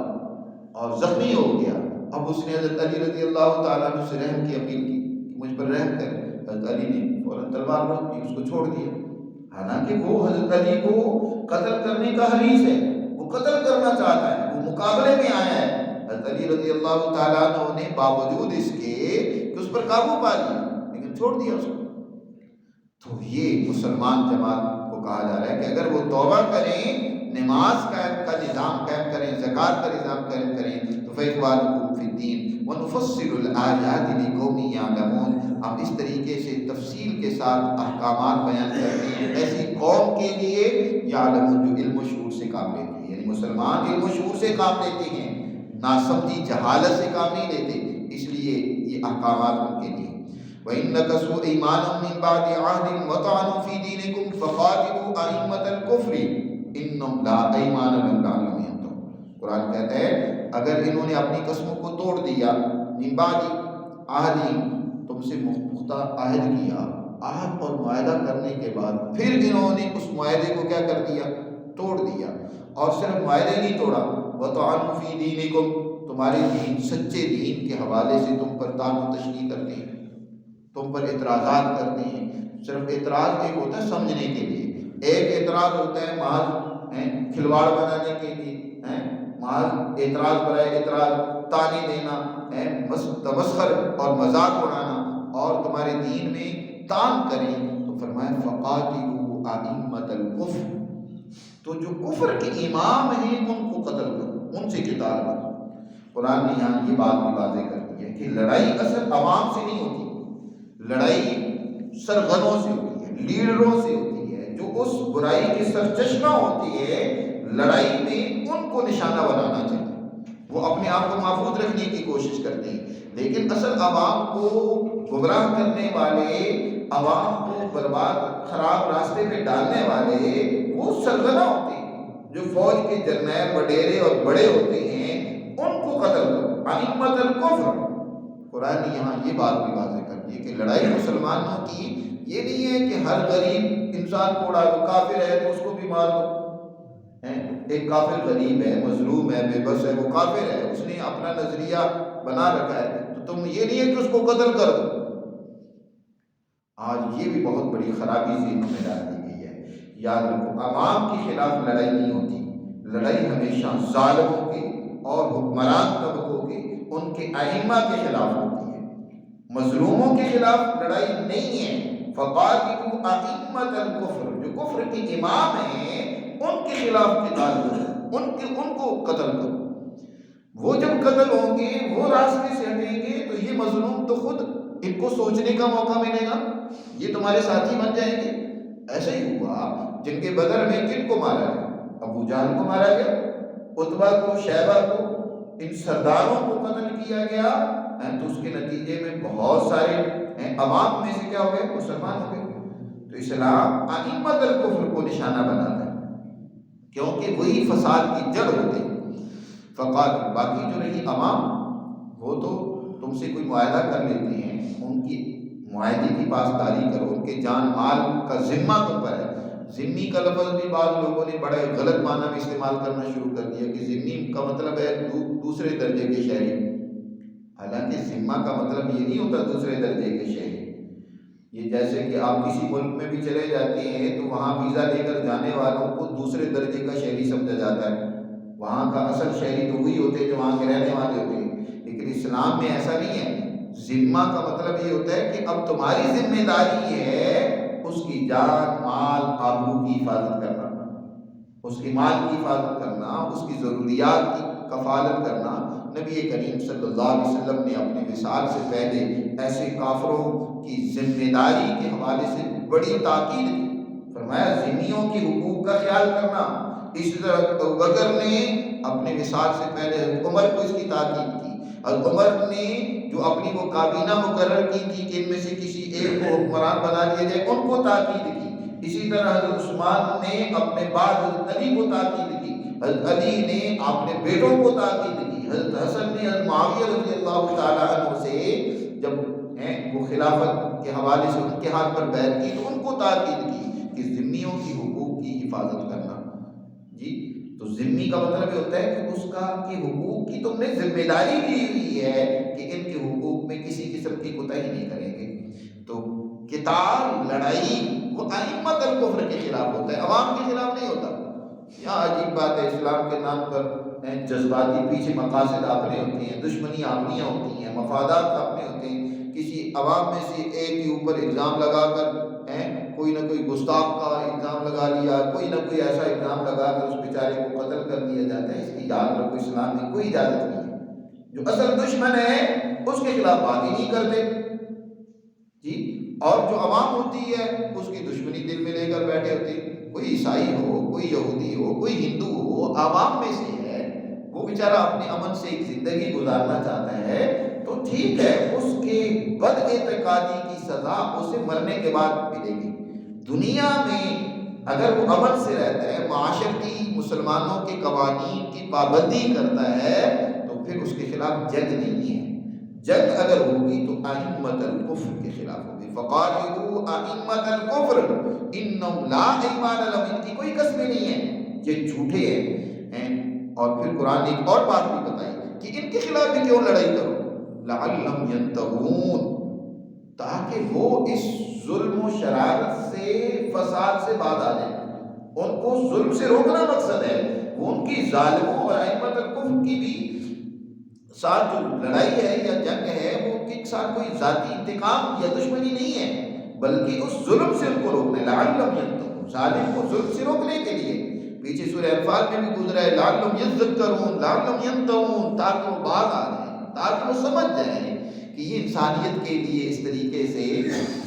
اور زخمی ہو گیا، اب اس نے حضرت علی رضی اللہ تعالیٰ عنہ سے رحم کی اپیل کی کہ مجھ پر رحم کر، حضرت علی نے فوراً تلوار روک دی، اس کو چھوڑ دیا، حالانکہ وہ حضرت علی کو قتل کرنے کا حریص ہے، وہ قتل کرنا چاہتا ہے، وہ مقابلے میں آیا ہے۔ حضرت علی رضی اللہ تعالیٰ عنہ نے باوجود اس کے کہ اس پر قابو پا لیا لیکن چھوڑ دیا اس کو۔ تو یہ مسلمان جماعت کو کہا جا رہا ہے کہ اگر وہ توبہ کریں، نماز کا نظام قائم کریں، زکوٰۃ کا نظام قائم کریں، تو فإخوانکم فی الدین ونفصل الآیات لقوم یعلمون، ہم اس طریقے سے تفصیل کے ساتھ احکامات بیان کرتے ہیں ایسی قوم کے لیے یعلمون جو علم و شعور سے کام لیتی ہے، یعنی مسلمان علم و شعور سے کام لیتے ہیں، ناسمجھی جہالت سے کام نہیں لیتے، اس لیے یہ احکامات ان کے لیے۔ وَإِن نَكَثُوا أَيْمَانَهُم مِّن بَعْدِ عَهْدِهِمْ وَطَعَنُوا فِي دِينِكُمْ فَقَاتِلُوا أَئِمَّةَ الْكُفْرِ إِنَّهُمْ لَا أَيْمَانَ لَهُمْ لَعَلَّهُمْ يَتَّقُونَ۔ قرآن کہتا ہے اگر انہوں نے اپنی قسموں کو توڑ دیا، من بعد عہدہم، تم سے پختہ عہد کیا، عہد اور معاہدہ کرنے کے بعد پھر انہوں نے اس معاہدے کو کیا کر دیا، توڑ دیا، اور صرف معاہدے نہیں توڑا، وَطَعَنُوا فِي دِينِكُمْ، تمہارے دین، سچے دین کے حوالے سے تم پر طعن و تشنیع کرتے ہیں، تم پر اعتراضات کرتے ہیں۔ صرف اعتراض ایک ہوتا ہے سمجھنے کے لیے، ایک اعتراض ہوتا ہے محض کھلواڑ بنانے کے لیے، محض اعتراض برائے اعتراض، طعنے دینا، تمسخر اور مذاق اڑانا اور تمہارے دین میں طعن کریں، تو فرمایا فَقَاتِلُوا أَئِمَّةَ الْكُفْرِ، تو جو کفر کے امام ہیں ان کو قتل کرو، ان سے قتال کرو۔ قرآن نے یہاں یہ بات بھی واضح کر دی ہے کہ لڑائی اصل عوام سے نہیں ہوتی، لڑائی سرغنوں سے ہوتی ہے، لیڈروں سے ہوتی ہے، جو اس برائی کے سرچشمہ ہوتی ہے، لڑائی میں ان کو نشانہ بنانا چاہیے، وہ اپنے آپ کو محفوظ رکھنے کی کوشش کرتے ہیں، لیکن اصل عوام کو گمراہ کرنے والے، عوام کو برباد خراب راستے پہ ڈالنے والے وہ سرغنہ ہوتے ہیں، جو فوج کے جرنیل، وڈیرے اور بڑے ہوتے ہیں، ان کو قتل کرو، ائمۃ الکفر۔ قرآن نے یہاں یہ بات بھی واضح کر دی ہے کہ لڑائی مسلمانوں کی یہ نہیں ہے کہ ہر غریب انسان کو اڑا دو، کافر ہے تو اس کو بھی مار دو، ایک کافر غریب ہے، مظلوم ہے، بے بس ہے، وہ کافر ہے، اس نے اپنا نظریہ بنا رکھا ہے، تو تم یہ نہیں ہے کہ اس کو قتل کر دو۔ آج یہ بھی بہت بڑی خرابی ذہنوں میں ڈال دی گئی ہے۔ یاد رکھو عوام کے خلاف لڑائی نہیں ہوتی، لڑائی ہمیشہ ظالموں کے اور حکمران طبقوں کے، ان کے ائمہ کے خلاف ہوتی ہے، مظلوموں کے خلاف لڑائی نہیں ہے۔ فَقَاتِلُوا أَئِمَّةَ الْكُفْرِ، جو کفر کے امام ہیں ان کے خلاف قتال کرو، ان کو قتل کرو۔ وہ جب قتل ہوں گے، وہ راستے سے ہٹیں گے، تو یہ مظلوم تو خود ان کو سوچنے کا موقع ملے گا، یہ تمہارے ساتھی بن جائیں گے۔ ایسا ہی ہوا جنگ بدر میں کن کو مارا گیا؟ ابو جہل کو مارا گیا، عتبہ کو، شیبہ کو، ان سرداروں کو قتل کیا گیا، تو اس کے نتیجے میں بہت سارے عوام میں سے کیا ہو گئے؟ مسلمان ہو گئے۔ تو اسلام ائمۃ الکفر کو نشانہ بناتا ہے، کیونکہ وہی فساد کی جڑ ہوتے ہیں۔ فقات باقی جو رہی عوام، وہ تو تم سے کوئی معاہدہ کر لیتے ہیں، ان کی معاہدے کی پاسداری کرو، ان کے جان مال کا ذمہ تم پر ہے۔ ذمی کا لفظ بھی بعض لوگوں نے بڑے غلط معنی میں استعمال کرنا شروع کر دیا کہ ذمی کا مطلب ہے دوسرے درجے کے شہری، حالانکہ ذمہ کا مطلب یہ نہیں ہوتا دوسرے درجے کے شہری. یہ جیسے کہ آپ کسی ملک میں بھی چلے جاتے ہیں تو وہاں ویزا لے کر جانے والوں کو دوسرے درجے کا شہری سمجھا جاتا ہے. وہاں کا اصل شہری تو وہی ہوتے ہیں جو وہاں کے رہنے والے ہوتے ہیں. لیکن اسلام میں ایسا نہیں ہے. ذمہ کا مطلب یہ ہوتا ہے کہ اب تمہاری ذمہ داری ہے اس کی جان مال آبرو کی حفاظت کرنا، اس کی مال کی حفاظت کرنا، اس کی ضروریات کی کفالت کرنا. نبی کریم صلی اللہ علیہ وسلم نے اپنے وصال سے پہلے ایسے کافروں کی ذمہ داری کے حوالے سے بڑی تاکید کی. فرمایا ذمیوں کی حقوق کا خیال کرنا. اسی طرح ابوبکر نے اپنے وصال سے پہلے حضرت عمر کو اس کی تاکید کی. حضرت عمر نے جو اپنی وہ کابینہ مقرر کی تھی کہ ان میں سے کسی ایک کو حکمران بنا دیا جائے، ان کو تاکید کی. اسی طرح حضرت عثمان نے اپنے بعد حضرت علی کو تاکید کی. حضرت علی نے اپنے بیٹوں کو تاکید کی. حضرت حسن نے حضرت معاویہ رضی اللہ تعالیٰ عنہ سے جب وہ خلافت کے حوالے سے ان کے ہاتھ پر بیعت کی تو ان کو تاکید کی کہ ذمیوں کی حقوق کی حفاظت کرنا. جی تو ذمی کا مطلب یہ ہوتا ہے کہ اس کا کی حقوق کی تم نے ذمہ داری لی ہوئی ہے کہ ان کے حقوق میں کسی قسم کی کوتاہی نہیں کریں گے. تو قتال لڑائی وہ ائمۃ الکفر کے خلاف ہوتا ہے، عوام کے خلاف نہیں ہوتا. یہاں عجیب بات ہے، اسلام کے نام پر جذباتی پیچھے مقاصد اپنے ہوتے ہیں، دشمنی اپنیاں ہوتی ہیں، مفادات اپنے ہوتے ہیں. کسی عوام میں سے ایک کے اوپر الزام لگا کر کوئی نہ کوئی گستاخ کا الزام لگا لیا، کوئی نہ کوئی ایسا الزام لگا کر اس بیچارے کو قتل کر دیا جاتا ہے. اس کی یاد رکھو اسلام میں کوئی اجازت نہیں ہے. جو اصل دشمن ہے اس کے خلاف بات ہی نہیں کرتے. جی اور جو عوام ہوتی ہے اس کی دشمنی دل میں لے کر بیٹھے ہوتے ہیں. کوئی عیسائی ہو، کوئی یہودی ہو، کوئی ہندو ہو، عوام میں سے ہے، وہ بیچارہ اپنے امن سے ایک زندگی گزارنا چاہتا ہے تو ٹھیک ہے، اس کے بد اعتقادی کی سزا اسے مرنے کے بعد ملے گی. دنیا میں اگر وہ امن سے رہتا ہے، معاشرتی مسلمانوں کے قوانین کی پابندی کرتا ہے تو پھر اس کے خلاف جنگ نہیں ہے. جنگ اگر ہوگی تو ائمۃ الکفر کے خلاف ہوگی. فقاتلوا ائمۃ الکفر انہم لا ایمان لہم، ان کی کوئی قسمیں نہیں ہیں، یہ جھوٹے ہیں. اور پھر قرآن نے ایک اور بات بھی بتائی کہ ان کے خلاف بھی کیوں لڑائی کرو، لعلہم ینتہون، تاکہ وہ اس ظلم و شرارت سے، فساد سے باز آ جائیں. ان کو ظلم سے روکنا مقصد ہے. وہ ان کی ظالموں اور ائمۃ الکفر کی بھی ساتھ جو لڑائی ہے یا جنگ ہے وہ ان کے ساتھ کوئی ذاتی انتقام یا دشمنی نہیں ہے، بلکہ اس ظلم سے ان کو روکنے، لعلہم ینتہون، ظالم کو ظلم سے روکنے کے لیے. پیچھے سورہ انفال میں بھی گزرا ہے لعلہم یذکرون، لعلہم ینتہون، تاکہ وہ باز آ جائیں، تاکہ وہ سمجھ جائیں کہ یہ انسانیت کے لیے اس طریقے سے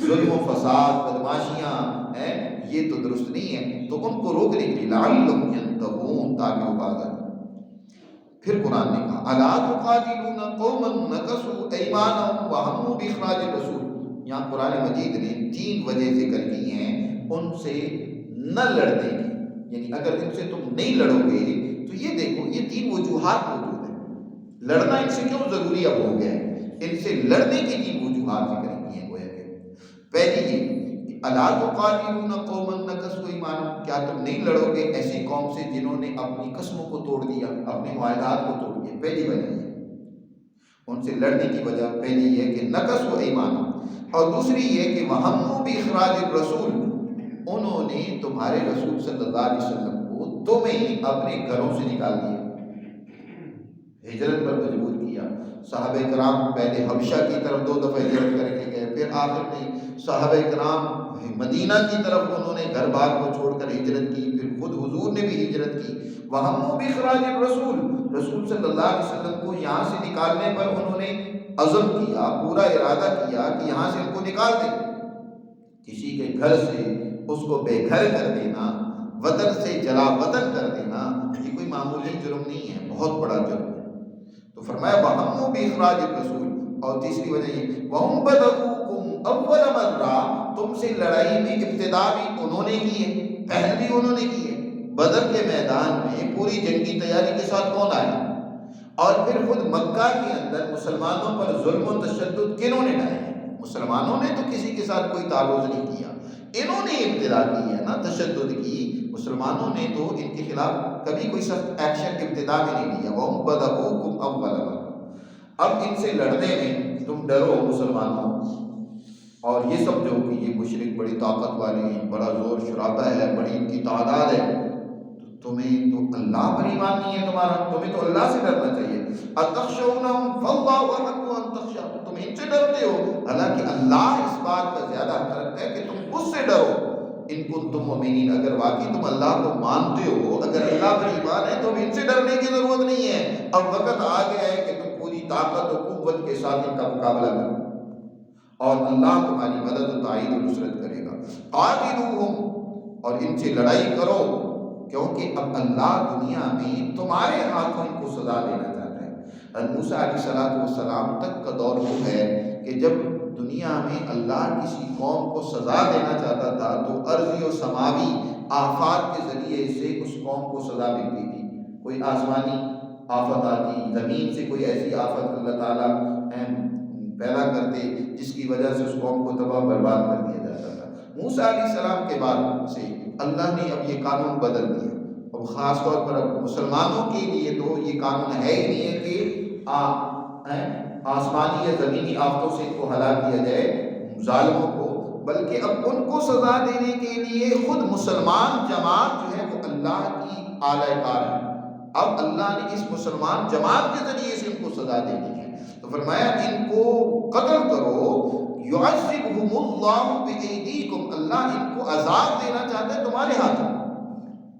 ظلم و فساد، بدماشیاں ہیں، یہ تو درست نہیں ہے. تو ان کو روکنے کے لیے لعلہم ینتہون، تاکہ وہ باز آ جائیں. پھر قرآن نے کہا الا تقاتلون قوما نکثوا ایمانهم وہموا باخراج الرسول. یہاں قرآن مجید نے 3 وجہ ذکر کی ہیں ان سے نہ لڑنے کی. یعنی اگر ان سے تم نہیں لڑو گے تو یہ دیکھو یہ 3 وجوہات موجود ہیں. لڑنا ان سے کیوں ضروری اب ہو گیا ہے، ان سے لڑنے کی 3 وجوہات ذکر کی ہیں. گویا کہ پہلی یہ کہ الا تقاتلون قوما نکثوا ایمانهم، کیا تم نہیں لڑو گے ایسی قوم سے جنہوں نے اپنی قسموں کو توڑ دیا، اپنے معاہدات کو توڑ دیا. پہلی وجہ یہ ان سے لڑنے کی وجہ پہلی یہ کہ نکثوا ایمانهم، اور دوسری یہ کہ وہموا باخراج الرسول، انہوں نے تمہارے رسول صلی اللہ علیہ وسلم کو تمہیں اپنے گھروں سے نکال دیا، ہجرت پر مجبور کیا. صحابہ کرام پہلے حبشہ کی طرف 2 دفعہ ہجرت کر کے گئے، پھر آخر میں صحابہ کرام مدینہ کی طرف انہوں نے گھر بار کو چھوڑ کر ہجرت کی، پھر خود حضور نے بھی ہجرت کی. وہموا باخراج الرسول، رسول صلی اللہ علیہ وسلم کو یہاں سے نکالنے پر انہوں نے عزم کیا، پورا ارادہ کیا کہ یہاں سے ان کو نکال دیں. کسی کے گھر سے اس کو بے گھر کر دینا، وطن سے جلا وطن کر دینا، یہ کوئی معمولی جرم نہیں ہے، بہت بڑا جرم ہے. تو فرمایا وہموا باخراج الرسول. اور تیسری وجہ یہ وَهُمْ بَدَؤُوكُمْ أَوَّلَ مَرَّةٍ، تم سے لڑائی میں ابتدا بھی انہوں نے کی ہے، پہل بھی انہوں نے کی ہے. بدر کے میدان میں پوری جنگی تیاری کے ساتھ کون آیا، اور پھر خود مکہ کے اندر مسلمانوں پر ظلم و تشدد کنہوں نے ڈھائے ہیں؟ مسلمانوں نے تو کسی کے ساتھ کوئی تعرض نہیں کیا، انہوں نے ابتدا کی ہے نا تشدد کی. مسلمانوں نے تو ان کے خلاف کبھی کوئی سخت ایکشن ابتدا میں نہیں لیا. وَهُمْ بَدَؤُوكُمْ أَوَّلَ مَرَّةٍ. اب ان سے لڑنے میں تم ڈرو مسلمانوں، اور یہ سمجھو کہ یہ مشرک بڑی طاقت والے ہیں، بڑا زور شرابہ ہے، بڑی ان کی تعداد ہے، تو تمہیں تو اللہ پر ایمان نہیں ہے تمہارا، تمہیں تو اللہ سے ڈرنا چاہیے۔ اتخشونہم فاللہ احق ان تخشوہ، تم ان سے ڈرتے ہو، حالانکہ اللہ اس بات کا زیادہ حق رکھتا ہے کہ تم اس سے ڈرو۔ ان کنتم مؤمنین، اگر واقعی تم اللہ کو مانتے ہو، اگر اللہ پر ایمان ہے، تو اب ان سے ڈرنے کی ضرورت نہیں ہے۔ اب وقت آ گیا ہے کہ تم پوری طاقت و قوت کے ساتھ ان کا مقابلہ کرو، اور اللہ تمہاری مدد و تائید و نصرت کرے گا۔ قاتلوہم، اور ان سے لڑائی کرو، کیونکہ اب اللہ دنیا میں تمہارے ہاتھوں ان کو سزا دینا چاہتا ہے۔ حضرت موسیٰ علیہ السلام تک کا دور وہ ہے کہ جب دنیا میں اللہ کسی قوم کو سزا دینا چاہتا تھا تو ارضی و سماوی آفات کے ذریعے سے اس قوم کو سزا ملتی تھی۔ کوئی آسمانی آفت آتی، زمین سے کوئی ایسی آفت اللہ تعالیٰ پیدا کرتے جس کی وجہ سے اس قوم کو تباہ برباد کر دیا جاتا تھا۔ موسیٰ علیہ السلام کے بعد سے اللہ نے اب یہ قانون بدل دیا، اور خاص طور پر اب مسلمانوں کے لیے تو یہ قانون ہے ہی نہیں ہے کہ آسمانی یا زمینی آفتوں سے ان کو ہلاک کیا جائے ظالموں کو، بلکہ اب ان کو سزا دینے کے لیے خود مسلمان جماعت جو ہے وہ اللہ کی اعلی کار ہے۔ اب اللہ نے اس مسلمان جماعت کے ذریعے سے ان کو سزا دینی ہے، تو فرمایا ان کو قتل کرو، یعذبہم اللہ بایدیکم، اللہ ان کو عذاب دینا چاہتا ہے تمہارے ہاتھوں،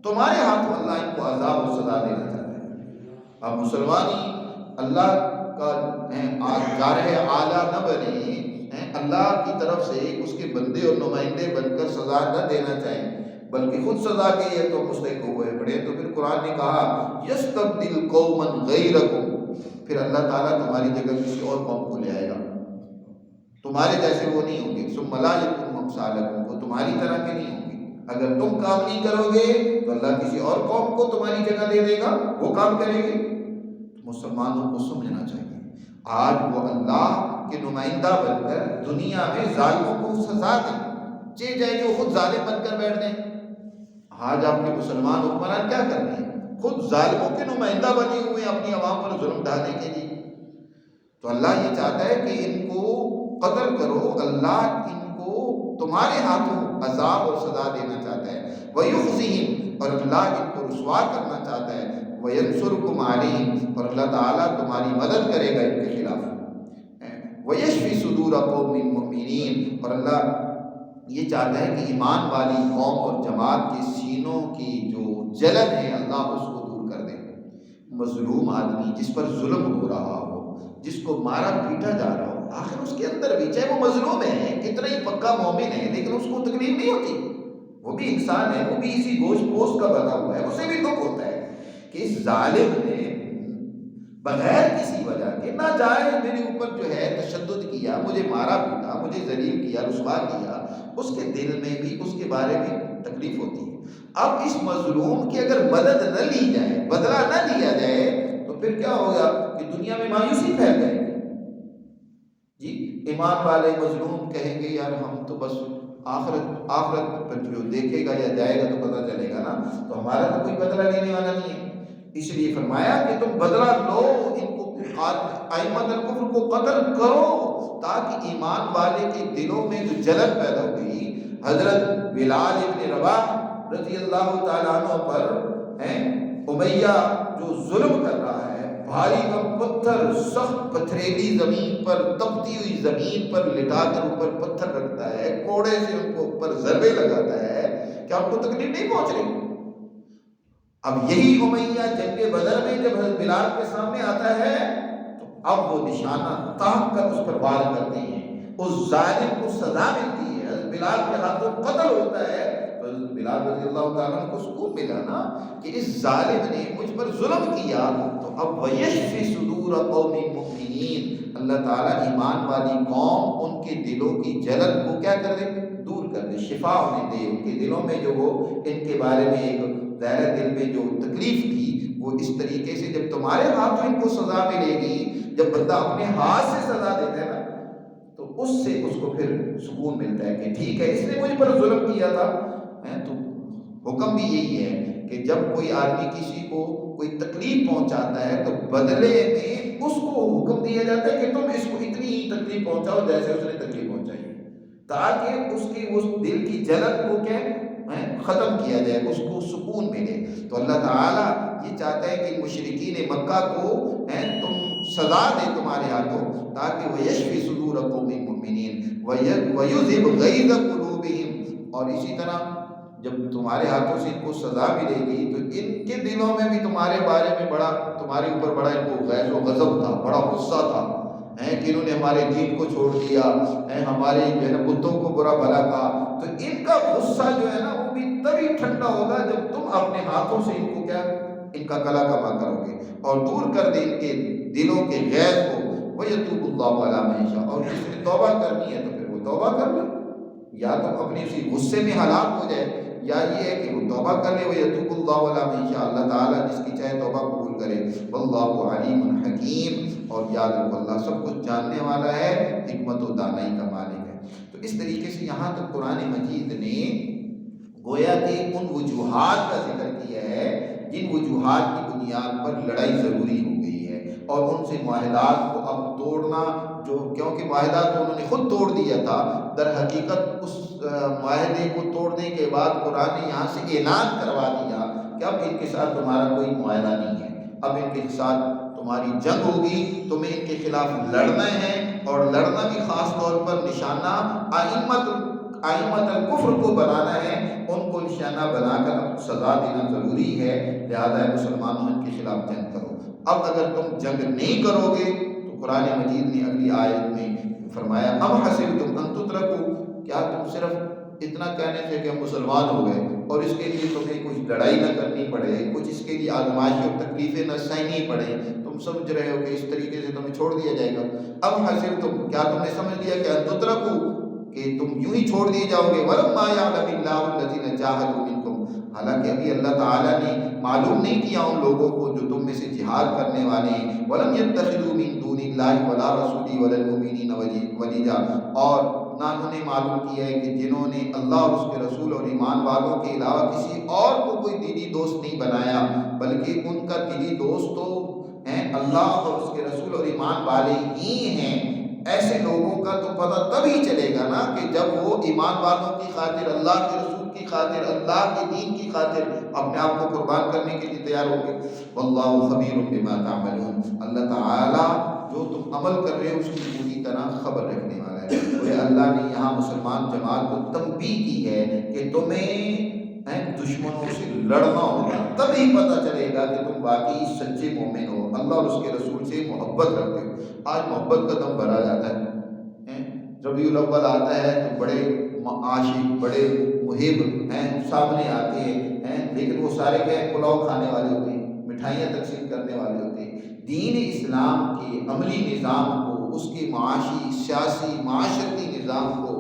تمہارے ہاتھوں اللہ ان کو عذاب و سزا دینا چاہتا ہے۔ اب مسلمانی اللہ کا جارح اعلیٰ نہ بنے، اللہ کی طرف سے اس کے بندے اور نمائندے بن کر سزا نہ دینا چاہیں، بلکہ خود سزا کے یہ تو مستحق ہوئے پڑے، تو پھر قرآن نے کہا یستبدل قوما غیرکم، پھر اللہ تعالیٰ تمہاری جگہ کسی اور قوم کو لے آئے گا، تمہارے جیسے وہ نہیں ہوں گے، ثم لا یکونوا امثالکم، وہ تمہاری طرح کے نہیں ہوں گے۔ اگر تم کام نہیں کرو گے تو اللہ کسی اور قوم کو تمہاری جگہ دے دے گا، وہ کام کرے گی۔ مسلمانوں کو سمجھنا چاہیے آج وہ اللہ کے نمائندہ بن کر دنیا میں ظالموں کو سزا دیں، چاہے جائے کہ وہ خود ظالم بن کر بیٹھ دیں۔ آج آپ کے مسلمان حکمران کیا کر رہے ہیں؟ خود ظالموں کے نمائندہ بنے ہوئے اپنی عوام پر ظلم ڈھانے کے لیے۔ تو اللہ یہ چاہتا ہے کہ ان کو قتل کرو، اللہ ان کو تمہارے ہاتھوں عذاب اور سزا دینا چاہتا ہے۔ وَيُخْزِهِمْ، اور اللہ ان کو رسوا کرنا چاہتا ہے۔ وَيَنْصُرْكُمْ عَلَيْهِمْ، اور اللہ تعالیٰ تمہاری مدد کرے گا ان کے خلاف۔ وَيَشْفِ صُدُورَ قَوْمٍ مُّؤْمِنِينَ، اور اللہ یہ چاہتا ہے کہ ایمان والی قوم اور جماعت کے سینوں کی جو جلن ہے اللہ اس کو دور کر دے۔ مظلوم آدمی جس پر ظلم ہو رہا ہو، جس کو مارا پیٹا جا رہا ہو، آخر اس کے اندر بھی چاہے وہ مظلوم ہے، کتنا ہی پکا مومن ہے، لیکن اس کو تکلیف نہیں ہوتی، وہ بھی انسان ہے، وہ بھی اسی گوشت پوست کا بنا ہوا ہے، اسے بھی دکھ ہوتا ہے کہ اس ظالم نے بغیر کسی وجہ کے ناجائز میرے اوپر جو ہے تشدد کیا، مجھے مارا پیٹا، مجھے ذلیل کیا، رسوا کیا، اس کے دل میں بھی اس کے بارے میں تکلیف ہوتی ہے۔ اب اس مظلوم کی اگر مدد نہ لی جائے، بدلہ نہ لیا جائے، تو پھر کیا ہوگا کہ دنیا میں مایوسی پھیل جائے گی۔ جی ایمان والے مظلوم کہیں گے یار ہم تو بس آخرت پر جو دیکھے گا یا جائے گا تو پتہ چلے گا نا، تو ہمارا تو کوئی بدلہ لینے والا نہیں ہے۔ اس لیے فرمایا کہ تم بدلہ لو، ان کو ائمۃ الکفر کو قتل کرو، تاکہ ایمان والے کے دلوں میں جو جلن پیدا ہو گئی۔ حضرت بلال ابن رباح رضی اللہ تعالیٰ عنہ پر امیہ جو ظلم کر رہا ہے، بھاری کا پتھر سخت پتھریلی زمین پر، تپتی ہوئی زمین پر لٹا کر اوپر پتھر رکھتا ہے، کوڑے سے ان کو اوپر ضربے لگاتا ہے، کیا آپ کو تکلیف نہیں پہنچ رہی؟ اب یہی امیہ جنگ بدر میں جب حضرت بلال کے سامنے آتا ہے تو اب وہ نشانہ تاک کر اس پر وار کرتے ہیں، اس ظالم کو سزا ملتی ہے، حضرت بلال کے ہاتھوں قتل ہوتا ہے، تو حضرت بلال رضی اللہ تعالیٰ عنہ کو سکون ملا نا کہ اس ظالم نے مجھ پر ظلم کیا، تو اب وَيَشْفِ صُدُورَ قَوْمٍ مُّؤْمِنِينَ، اللہ تعالیٰ ایمان والی قوم ان کے دلوں کی جلن کو کیا کر دے؟ دور کر دے، شفا ہونے دے ان کے دلوں میں، جو وہ ان کے بارے میں ایک ظاہر دل میں جو تکلیف تھی وہ اس طریقے سے جب تمہارے ہاتھوں ان کو سزا ملے گی، جب بندہ اپنے ہاتھ سے سزا دیتا ہے نا تو اس سے اس کو پھر سکون ملتا ہے کہ ٹھیک ہے اس نے مجھ پر ظلم کیا تھا۔ تو حکم بھی یہی ہے کہ جب کوئی آدمی کسی کو کوئی تکلیف پہنچاتا ہے تو بدلے میں اس کو حکم دیا جاتا ہے کہ تم اس کو اتنی ہی تکلیف پہنچاؤ جیسے اس نے تکلیف پہنچائی ہے، تاکہ اس کی اس دل کی جلن کو کیا ختم کیا جائے، اس کو سکون ملے۔ تو اللہ تعالیٰ یہ چاہتا ہے کہ مشرکین مکہ کو تم سزا دے تمہارے ہاتھوں، تاکہ وَيَشْفِ صُدُورَ قَوْمٍ مُؤْمِنِينَ وَيُذْهِبْ غَيْظَ قُلُوبِهِمْ، اور اسی طرح جب تمہارے ہاتھوں سے ان کو سزا ملے گی تو ان کے دلوں میں بھی تمہارے بارے میں بڑا، تمہارے اوپر بڑا ان کو غیظ و غضب تھا، بڑا غصہ تھا کہ انہوں نے ہمارے دین کو چھوڑ دیا، ہمارے جو ہے نا بتوں کو برا بھلا کہا۔ تو ان کا غصہ جو ہے نا وہ بھی تبھی ٹھنڈا ہوگا جب تم اپنے ہاتھوں سے ان کو کیا، ان کا گلا کما کرو گے اور دور کر دیں ان کے دلوں کے غیظ کو۔ وَيَتُوبُ اللَّهُ عَلَىٰ مَن يَشَاءُ، اور جس نے توبہ کرنی ہے تو پھر وہ توبہ کر لے، یا تو اپنی اسی غصے میں ہلاک ہو جائے، یا یہ ہے کہ وہ توبہ کر لے۔ وَيَتُوبُ اللَّهُ عَلَىٰ مَن يَشَاءُ، اللہ تعالیٰ جس کی چاہے توبہ قبول کرے۔ وَاللَّهُ عَلِيمٌ حَكِيمٌ، اور یاد رکھو اللہ سب کچھ جاننے والا ہے، حکمت و دانائی کا مالک ہے۔ تو اس طریقے سے یہاں تک قرآن مجید نے گویا کہ ان وجوہات کا ذکر کیا ہے جن وجوہات کی بنیاد پر لڑائی ضروری ہو گئی ہے، اور ان سے معاہدات کو اب توڑنا، جو کیونکہ معاہدات انہوں نے خود توڑ دیا تھا، در حقیقت اس معاہدے کو توڑنے کے بعد قرآن نے یہاں سے اعلان کروا دیا کہ اب ان کے ساتھ تمہارا کوئی معاہدہ نہیں ہے، اب ان کے ساتھ تمہاری جنگ ہوگی، تمہیں ان کے خلاف لڑنا ہے، اور لڑنا بھی خاص طور پر نشانہ ائمت الکفر کو بنانا ہے، ان کو نشانہ بنا کر اب سزا دینا ضروری ہے، لہذا مسلمانوں ان کے خلاف جنگ کرو۔ اب اگر تم جنگ نہیں کرو گے تو قرآن مجید نے اگلی آیت میں فرمایا ام حسبتم ان تترکوا، کیا تم صرف اتنا کہنے سے کہ ہم مسلمان ہو گئے اور اس کے لیے تمہیں کچھ لڑائی نہ کرنی پڑے، کچھ اس کے لیے آزمائشیں اور تکلیفیں نہ سہنی پڑے، تم سمجھ رہے ہو کہ اس طریقے سے تمہیں چھوڑ دیا جائے گا؟ ام حسبتم، کیا تم نے سمجھ لیا کہ ان تترکوا، کہ تم یوں ہی چھوڑ دیے جاؤ گے؟ وَلَمَّا يَعْلَمِ اللَّهُ الَّذِينَ جَاهَدُوا مِنكُمْ، حالانکہ ابھی اللہ تعالیٰ نے معلوم نہیں کیا ان لوگوں کو جو تم میں سے جہاد کرنے والے ہیں۔ وَلَمْ يَتَّخِذُوا مِن دُونِ اللَّهِ وَلَا رَسُولِهِ وَلَا الْمُؤْمِنِينَ وَلِيجًا، اور نہ انہوں نے معلوم کیا ہے کہ جنہوں نے اللہ اور اس کے رسول اور ایمان والوں کے علاوہ کسی اور کو کوئی دلی دوست نہیں بنایا، بلکہ ان کا دلی دوست تو اللہ اور اس کے رسول اور ایمان والے ہی ہیں۔ ایسے لوگوں کا تو پتہ تبھی چلے گا نا کہ جب وہ ایمان والوں کی خاطر، اللہ کے رسول کی خاطر، اللہ کے دین کی خاطر اپنے آپ کو قربان کرنے کے لیے تیار ہوں گے۔ واللہ خبیر بما تعملون، اللہ تعالیٰ جو تم عمل کر رہے ہو اس کی پوری طرح خبر رکھنے والا ہے۔ اور اللہ نے یہاں مسلمان جماعت کو تنبیہ کی ہے کہ تمہیں دشمنوں سے لڑنا ہوگا، تبھی پتہ چلے گا کہ تم واقعی سچے مومن ہو، اللہ اور اس کے رسول سے محبت رکھتے ہو۔ آج محبت کا دم بھرا جاتا ہے، ربیع الاول آتا ہے تو بڑے عاشق، بڑے محب سامنے آتے ہیں، لیکن وہ سارے کیا پلاؤ کھانے والے ہوتے ہیں، مٹھائیاں تقسیم کرنے والے ہوتے ہیں۔ دین اسلام کے عملی نظام کو، اس کے معاشی، سیاسی، معاشرتی نظام کو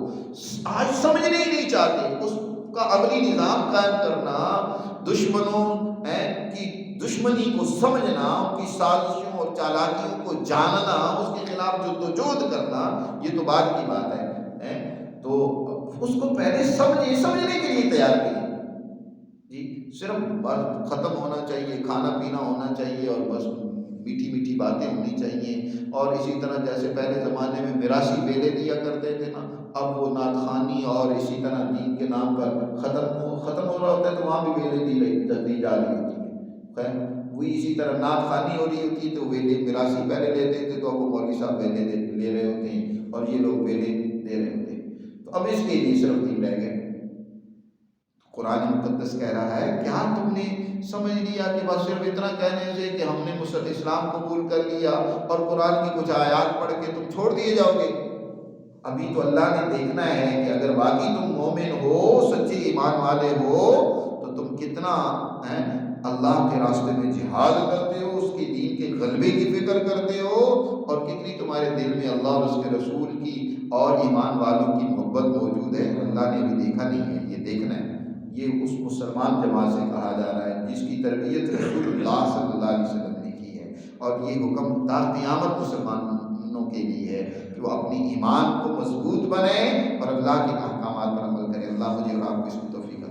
آج سمجھنے ہی نہیں چاہتے۔ اس کا عملی نظام قائم کرنا، دشمنوں کی دشمنی کو سمجھنا، ان کی سازشوں اور چالاکیوں کو جاننا، اس کے خلاف جدوجہد کرنا، یہ تو بعد کی بات ہے۔ تو اس کو پہلے سمجھنے کے لیے تیار کیے جی، صرف ختم ہونا چاہیے، کھانا پینا ہونا چاہیے، اور بس میٹھی میٹھی باتیں ہونی چاہیے۔ اور اسی طرح جیسے پہلے زمانے میں میراثی بیلے دیا کرتے تھے نا، اب وہ نعت خوانی اور اسی طرح دین کے نام پر ختم ہو رہا ہوتا ہے تو وہاں بھی بیلے دی جا رہی ہوتی ہے۔ خیر وہی اسی طرح نعت خوانی ہو رہی ہوتی ہے تو ویلے میراثی پہلے لیتے تھے، تو اب وہ مولوی صاحب ویلے لے رہے ہوتے ہیں اور یہ لوگ ویلے دے رہے ہوتے ہیں۔ تو اب اس کے لیے صرف دین رہ گئے۔ قرآن مقدس کہہ رہا ہے کیا تم نے سمجھ لیا کہ بس صرف اتنا کہنے سے کہ ہم نے اسلام قبول کر لیا اور قرآن کی کچھ آیات پڑھ کے تم چھوڑ دیے جاؤ گے؟ ابھی تو اللہ نے دیکھنا ہے کہ اگر واقعی تم مومن ہو، سچے ایمان والے ہو، تو تم کتنا اللہ کے راستے میں جہاد کرتے ہو، اس کے دین کے غلبے کی فکر کرتے ہو، اور کتنی تمہارے دل میں اللہ اور اس کے رسول کی اور ایمان والوں کی محبت موجود ہے۔ اللہ نے بھی دیکھا نہیں ہے، یہ دیکھنا ہے۔ یہ اس مسلمان جماعت سے کہا جا رہا ہے جس کی تربیت رسول اللہ صلی اللہ علیہ وسلم نے کی ہے، اور یہ حکم تا قیامت مسلمانوں کے لیے ہے کہ وہ اپنی ایمان کو مضبوط بنائیں اور اللہ کے احکامات پر عمل کریں۔ اللہ مجھے اور آپ کو اس کی توفیق